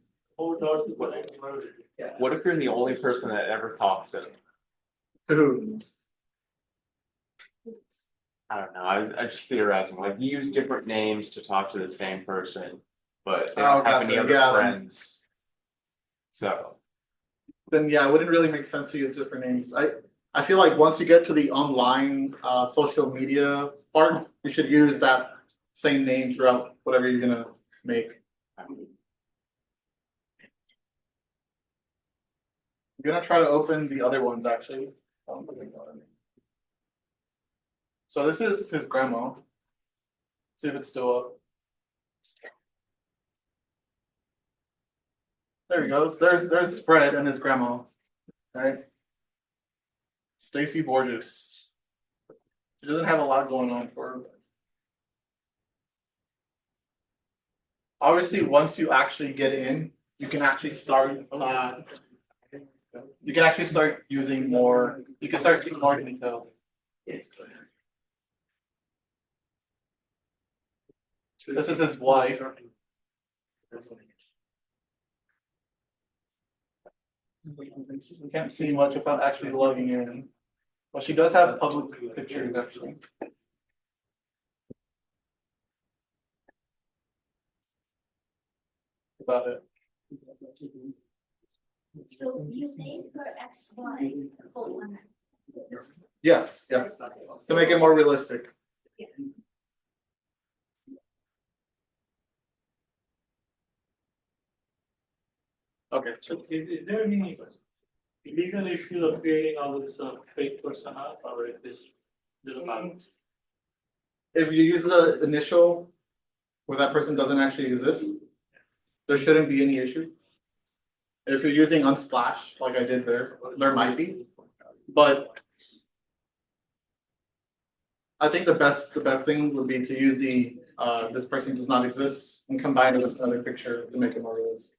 Yeah. What if you're the only person that ever talked to them? Who? I don't know, I just theorizing, like you use different names to talk to the same person, but they Oh, don't have any gotcha, other yeah, then- friends. So, Then yeah, it wouldn't really make sense to use different names. I feel like once you get to the online social media part, you should use that same name throughout whatever you're gonna make. I'm gonna try to open the other ones actually. So this is his grandma. See if it's still up. There he goes. There's Fred and his grandma. Right? Stacy Borges. She doesn't have a lot going on for her. Obviously, once you actually get in, you can actually start using more, you can start seeing more details. This is his wife. We can't see much without actually logging in. Well, she does have public pictures actually. About it. So you named her ex-wife, hold on. Yes, to make it more realistic. Okay, So is there any legal issue of creating all this fake persona or is this? if you use the initial where that person doesn't actually exist, there shouldn't be any issue. If you're using Unsplash, like I did there might be, but I think the best thing would be to use the this person does not exist and combine it with another picture to make it more realistic.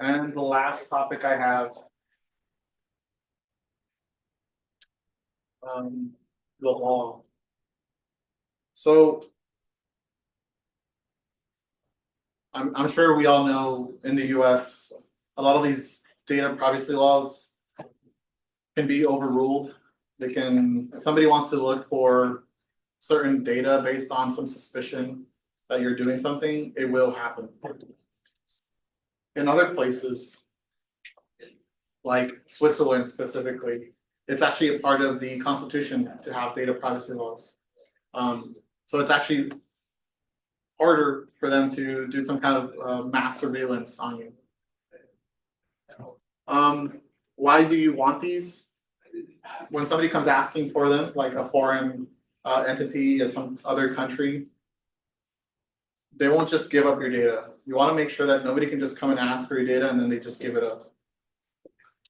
And the last topic I have. The law. So. I'm sure we all know in the US, a lot of these data privacy laws can be overruled. They can, if somebody wants to look for certain data based on some suspicion that you're doing something, it will happen. In other places, like Switzerland specifically, it's actually a part of the constitution to have data privacy laws. So it's actually harder for them to do some kind of mass surveillance on you. Why do you want these? When somebody comes asking for them, like a foreign entity or some other country, they won't just give up your data. You want to make sure that nobody can just come and ask for your data and then they just give it up.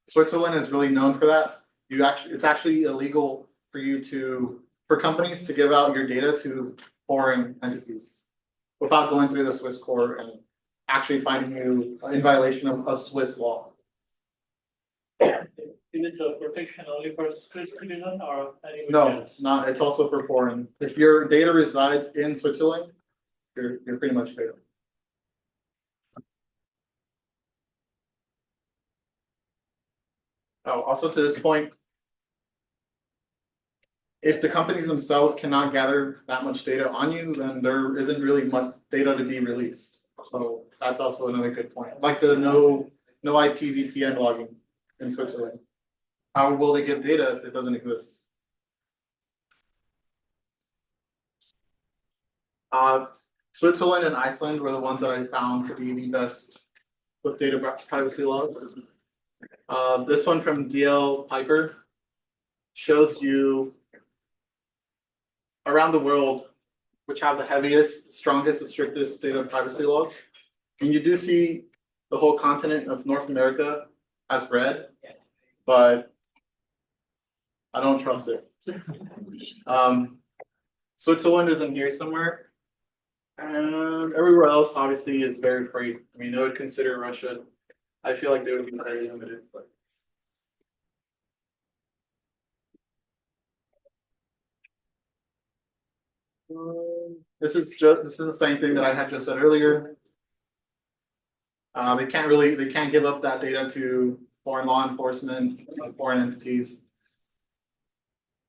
Switzerland is really known for that. It's actually illegal for companies to give out your data to foreign entities without going through the Swiss court and actually finding you in violation of a Swiss law. Is it a protection only for Swiss citizen or anyone No, else? not, it's also for foreign. If your data resides in Switzerland, you're pretty much fair. Oh, also to this point, if the companies themselves cannot gather that much data on you, then there isn't really much data to be released. So that's also another good point, like the no IP VPN logging in Switzerland. How will they get data if it doesn't exist? Switzerland and Iceland were the ones that I found to be the best with data privacy laws. This one from DL Piper shows you around the world which have the heaviest, strongest, strictest data privacy laws. And you do see the whole continent of North America as red, but I don't trust it. Switzerland is in here somewhere. And everywhere else obviously is very free. I mean, I would consider Russia. I feel like they would be very limited, but. This is the same thing that I had just said earlier. They can't give up that data to foreign law enforcement, foreign entities.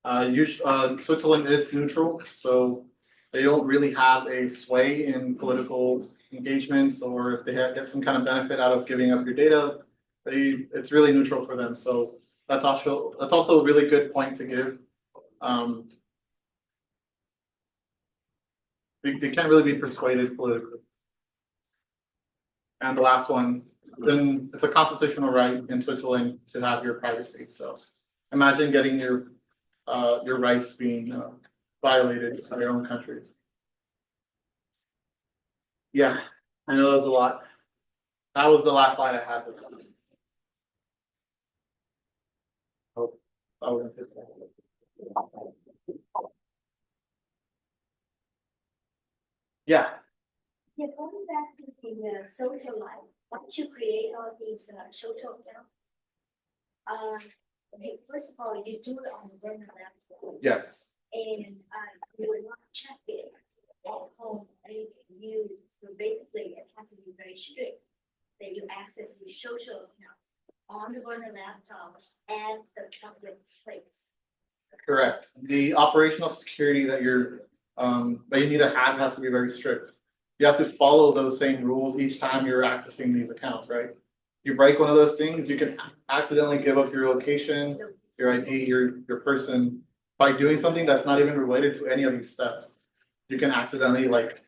Switzerland is neutral, so they don't really have a sway in political engagements, or if they get some kind of benefit out of giving up your data, it's really neutral for them. So that's also a really good point to give. They can't really be persuaded politically. And the last one, then it's a constitutional right in Switzerland to have your privacy. So imagine getting your rights being violated in your own countries. Yeah, I know that was a lot. That was the last slide I had. Oh, I wouldn't hit that. Yeah. Yeah, going back to the social life, once you create all these social accounts. Okay, first of all, you do it on the burner laptop. Yes. And you will not check it at home, and you, so basically it has to be very strict. That you access the social accounts on the burner laptop and the public place. Correct. The operational security that you need to have has to be very strict. You have to follow those same rules each time you're accessing these accounts, right? You break one of those things, you can accidentally give up your location, your ID, your person by doing something that's not even related to any of these steps. You can accidentally like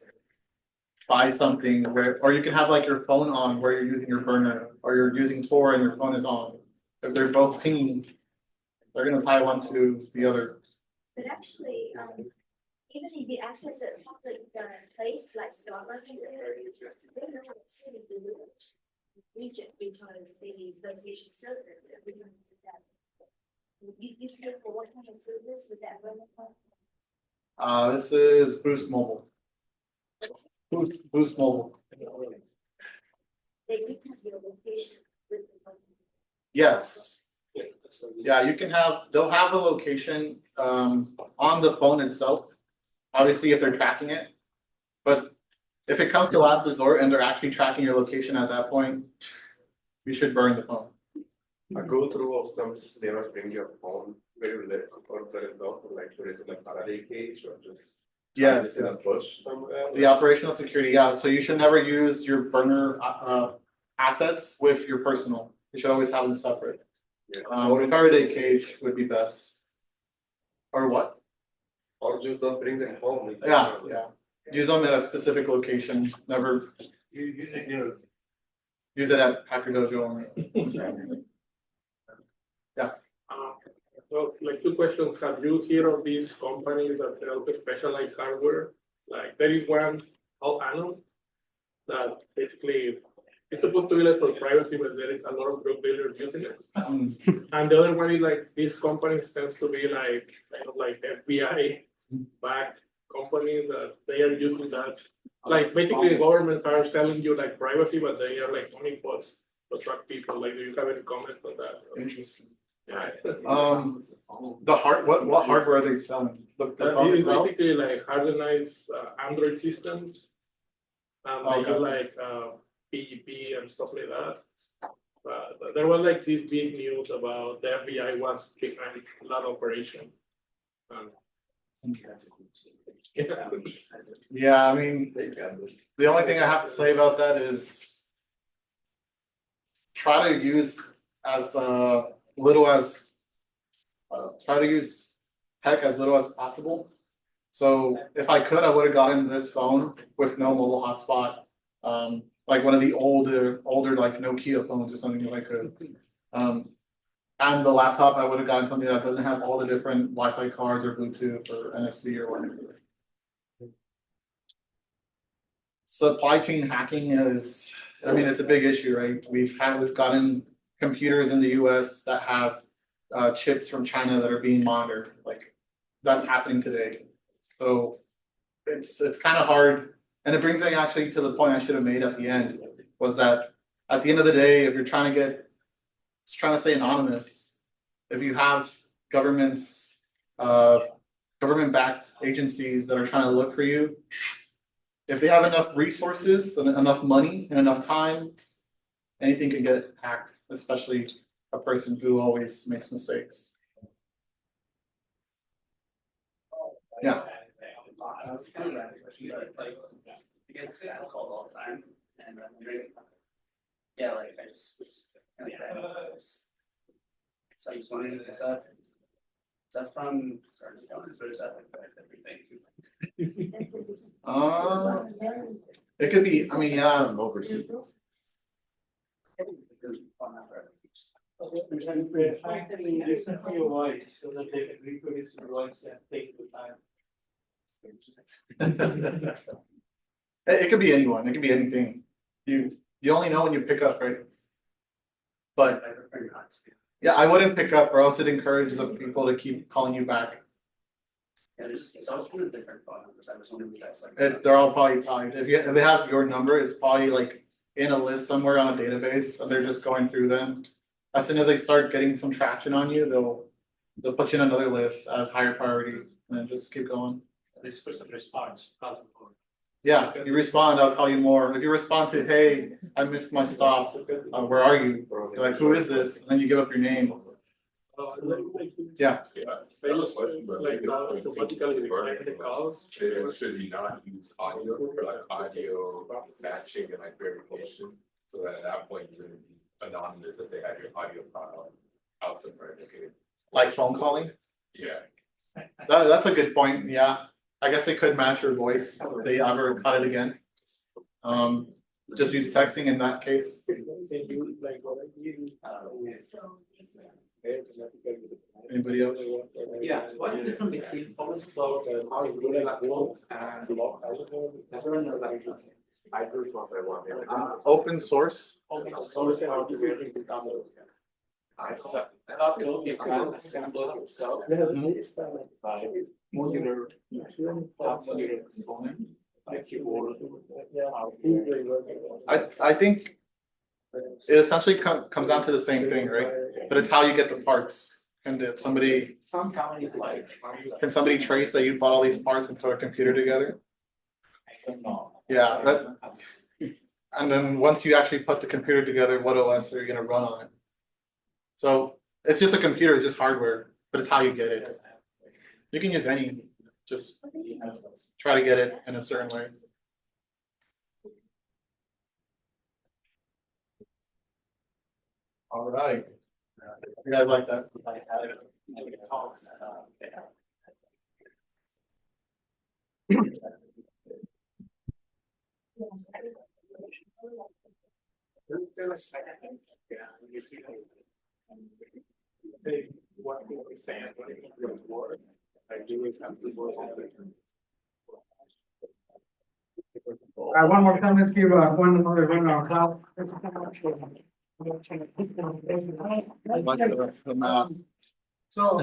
buy something or you can have like your phone on where you're using your burner, or you're using Tor and your phone is on. If they're both pinging, they're gonna tie one to the other. But actually, even if you access a public place like Starbucks, they know what city you live in. Region, because the location server, everyone do that. You pay for what kind of service with that running? This is Boost Mobile. Boost Mobile. They can have your location with the. Yes. Yeah, you can they'll have a location on the phone itself. Obviously, if they're tracking it, but if it comes to last resort and they're actually tracking your location at that point, you should burn the phone. A go through of some systems bring your phone very little or the dog like put it in a Faraday cage or just. Yes. In a bush somewhere. The operational security, yeah. So you should never use your burner assets with your personal. You should always have them separate. Yeah. Faraday cage would be best. Or what? Or just don't bring them home. Yeah. Use them at a specific location. Never use it at Hacker Dojo only. Yeah. So like two questions, have you heard of these companies that sell the specialized hardware? Like there is one called Anon that basically it's supposed to be like for privacy, but there is a lot of drug dealers using it. And the other one is like these companies tends to be like kind of like FBI backed companies that they are using that. Like basically the governments are selling you like privacy, but they are like money pots to track people. Like do you have any comment on that? Interesting. Yeah. What hardware are they selling? The phone It is itself? basically like hardenized Android systems. And they do like PGP and stuff like that. But there was like this big news about the FBI was behind that operation. Yeah, I mean, the only thing I have to say about that is try to use as little as try to use tech as little as possible. So if I could, I would have gotten this phone with no mobile hotspot. Like one of the older like Nokia phones or something if I could. And the laptop, I would have gotten something that doesn't have all the different Wi-Fi cards or Bluetooth or NFC or whatever. Supply chain hacking is, I mean, it's a big issue, right? We've gotten computers in the US that have chips from China that are being monitored, like that's happening today. So it's kind of hard, and it brings me actually to the point I should have made at the end, was that at the end of the day, if you're trying to stay anonymous, if you have governments, government-backed agencies that are trying to look for you, if they have enough resources and enough money and enough time, anything can get hacked, especially a person who always makes mistakes. Yeah. It's kind of random, like, you get sick alcohol all the time, and I'm wondering, yeah, like, I just, like, so I just wondering, is that from, sorry, or is that like everything? It could be, I mean, yeah, overseas. Listen to your voice so that they can reproduce your voice and take the time. It could be anyone, it could be anything. You only know when you pick up, right? But yeah, I wouldn't pick up or else it encourages the people to keep calling you back. Yeah, it's always one of the different phone numbers, I was wondering if that's like. They're all probably tied. If they have your number, it's probably like in a list somewhere on a database and they're just going through them. As soon as they start getting some traction on you, they'll put you in another list as higher priority and then just keep going. This person responds. Yeah, you respond, I'll call you more. If you respond to, hey, I missed my stop, where are you? You're like, who is this? And then you give up your name. Yeah. Famous, like, automatically recognize the calls. Should we not use audio, like audio matching and like verification? So that at that point, you wouldn't be anonymous if they had your audio file out somewhere. Okay. Like phone calling? Yeah. That's a good point, yeah. I guess they could match your voice if they ever cut it again. Just use texting in that case. Anybody else? Yeah, what is the difference between open source and how you do it like works and block? Open source? Open source and how to really become it. I thought you can assemble it yourself. By modular component, like keyboard. I think it essentially comes down to the same thing, right? But it's how you get the parts. And if somebody, Some companies like. can somebody trace that you bought all these parts and put a computer together? I don't know. Yeah, and then once you actually put the computer together, what OS are you gonna run on it? So it's just a computer, it's just hardware, but it's how you get it. You can use any, just try to get it in a certain way. All right. You guys like that? Say what we stand, what it will work. I do it have to work. One more time, let's give one other round of applause. I like the math. So I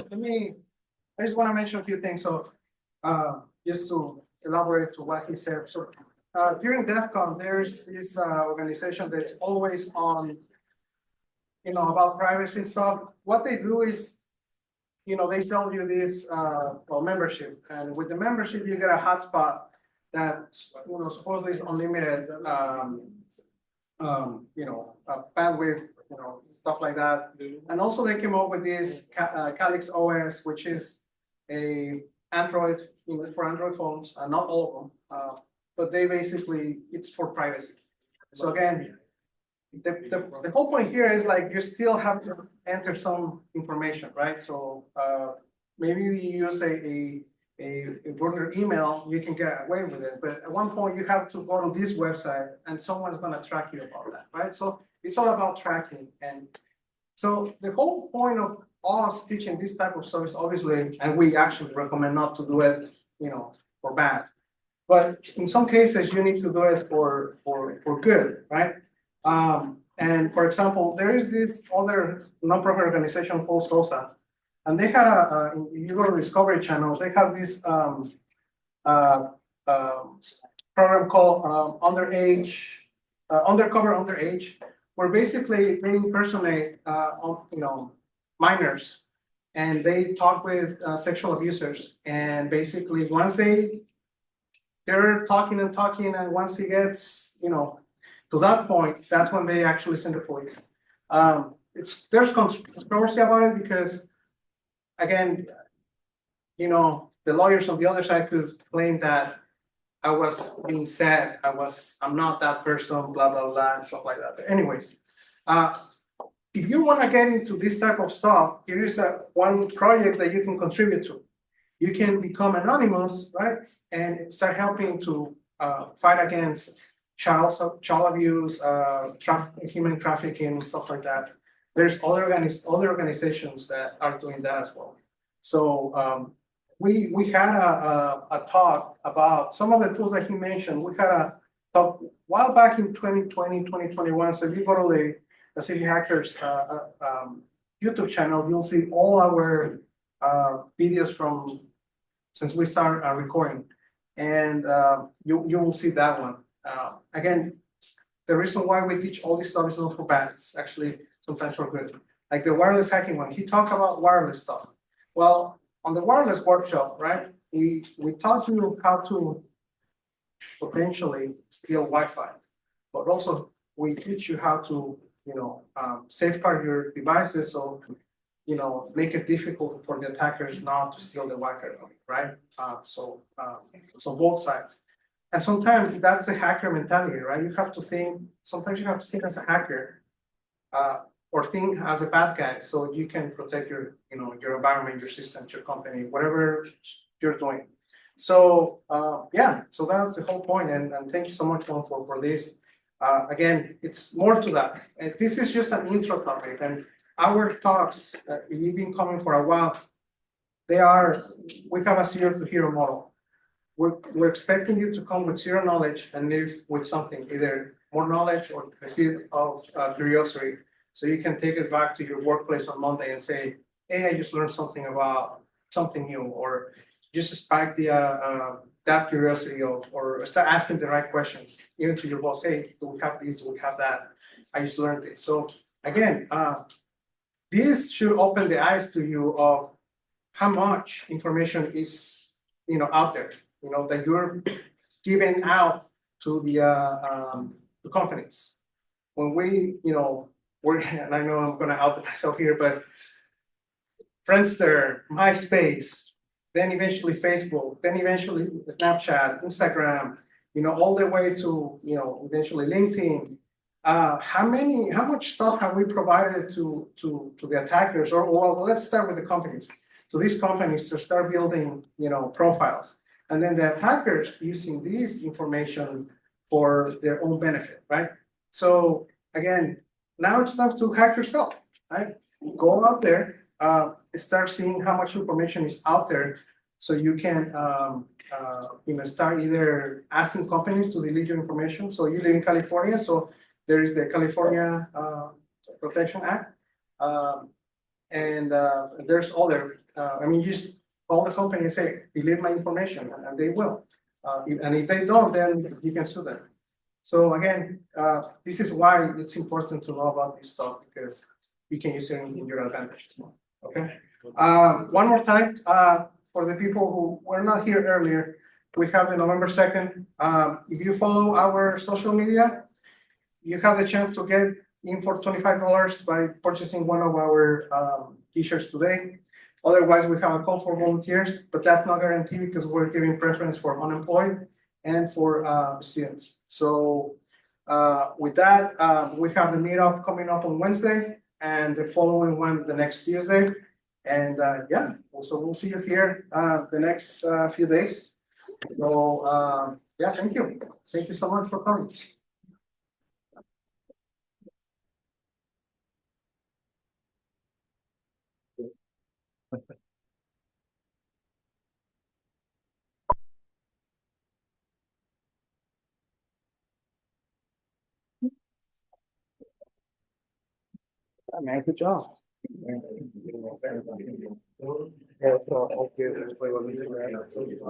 just want to mention a few things. So just to elaborate to what he said. So during DEF CON, there's this organization that's always on, about privacy stuff. What they do is, they sell you this membership, and with the membership, you get a hotspot that supposedly is unlimited, bandwidth, stuff like that. And also they came up with this Calyx OS, which is a Android, it's for Android phones, not all of them, but they basically, it's for privacy. So again, the whole point here is like, you still have to enter some information, right? So, maybe you use a burner email, you can get away with it, but at one point you have to go to this website and someone's gonna track you about that, right? So it's all about tracking. And so the whole point of us teaching this type of service, obviously, and we actually recommend not to do it, for bad. But in some cases, you need to do it for good, right? And for example, there is this other nonprofit organization called SOSA. And they had you go to Discovery Channel, they have this program called Undercover Underage, where basically they impersonate minors, and they talk with sexual abusers, and basically once they're talking, and once it gets to that point, that's when they actually send the police. There's controversy about it because, again, the lawyers on the other side could claim that I was being said, I'm not that person, blah, blah, blah, and stuff like that. But anyways, if you want to get into this type of stuff, here is one project that you can contribute to. You can become anonymous, right? And start helping to fight against child abuse, human trafficking, stuff like that. There's other organizations that are doing that as well. So we had a talk about some of the tools that he mentioned. We had a talk a while back in 2020, 2021. So if you go to the City Hackers YouTube channel, you'll see all our videos from since we started recording, and you will see that one. Again, the reason why we teach all this stuff is not for bad. It's actually sometimes for good. Like the wireless hacking one, he talked about wireless stuff. Well, on the wireless workshop, right? We taught you how to potentially steal Wi-Fi, but also we teach you how to safeguard your devices, so make it difficult for the attackers not to steal the Wi-Fi, right? So both sides. And sometimes that's a hacker mentality, right? Sometimes you have to think as a hacker, or think as a bad guy, so you can protect your environment, your systems, your company, whatever you're doing. So so that's the whole point. And thank you so much, Juan, for this. Again, it's more to that. And this is just an intro topic, and our talks, we've been coming for a while. We have a zero to hero model. We're expecting you to come with zero knowledge and leave with something, either more knowledge or a seed of curiosity. So you can take it back to your workplace on Monday and say, hey, I just learned something about something new, or just spike that curiosity or start asking the right questions, even to your boss. Hey, do we have this? Do we have that? I just learned this. So again, this should open the eyes to you of how much information is out there, that you're giving out to the companies. When and I know I'm gonna out myself here, but Friendster, MySpace, then eventually Facebook, then eventually Snapchat, Instagram, all the way to eventually LinkedIn. How much stuff have we provided to the attackers? Or well, let's start with the companies. To these companies to start building profiles, and then the attackers using this information for their own benefit, right? So again, now it's time to hack yourself, right? Go out there, start seeing how much information is out there, so you can start either asking companies to delete your information. So you live in California, so there is the California Protection Act, and there's other. You just call the company and say, delete my information, and they will. And if they don't, then you can sue them. So again, this is why it's important to know about this stuff, because you can use it in your advantage as well. Okay. One more time, for the people who were not here earlier, we have the November 2nd. If you follow our social media, you have the chance to get in for $25 by purchasing one of our t-shirts today. Otherwise, we have a call for volunteers, but that's not guaranteed because we're giving preference for unemployed and for students. So with that, we have the meetup coming up on Wednesday and the following one the next Tuesday. And yeah, so we'll see you here the next few days. So yeah, thank you. Thank you so much for coming. Man, good job. Yeah, so, okay, everybody wasn't too bad.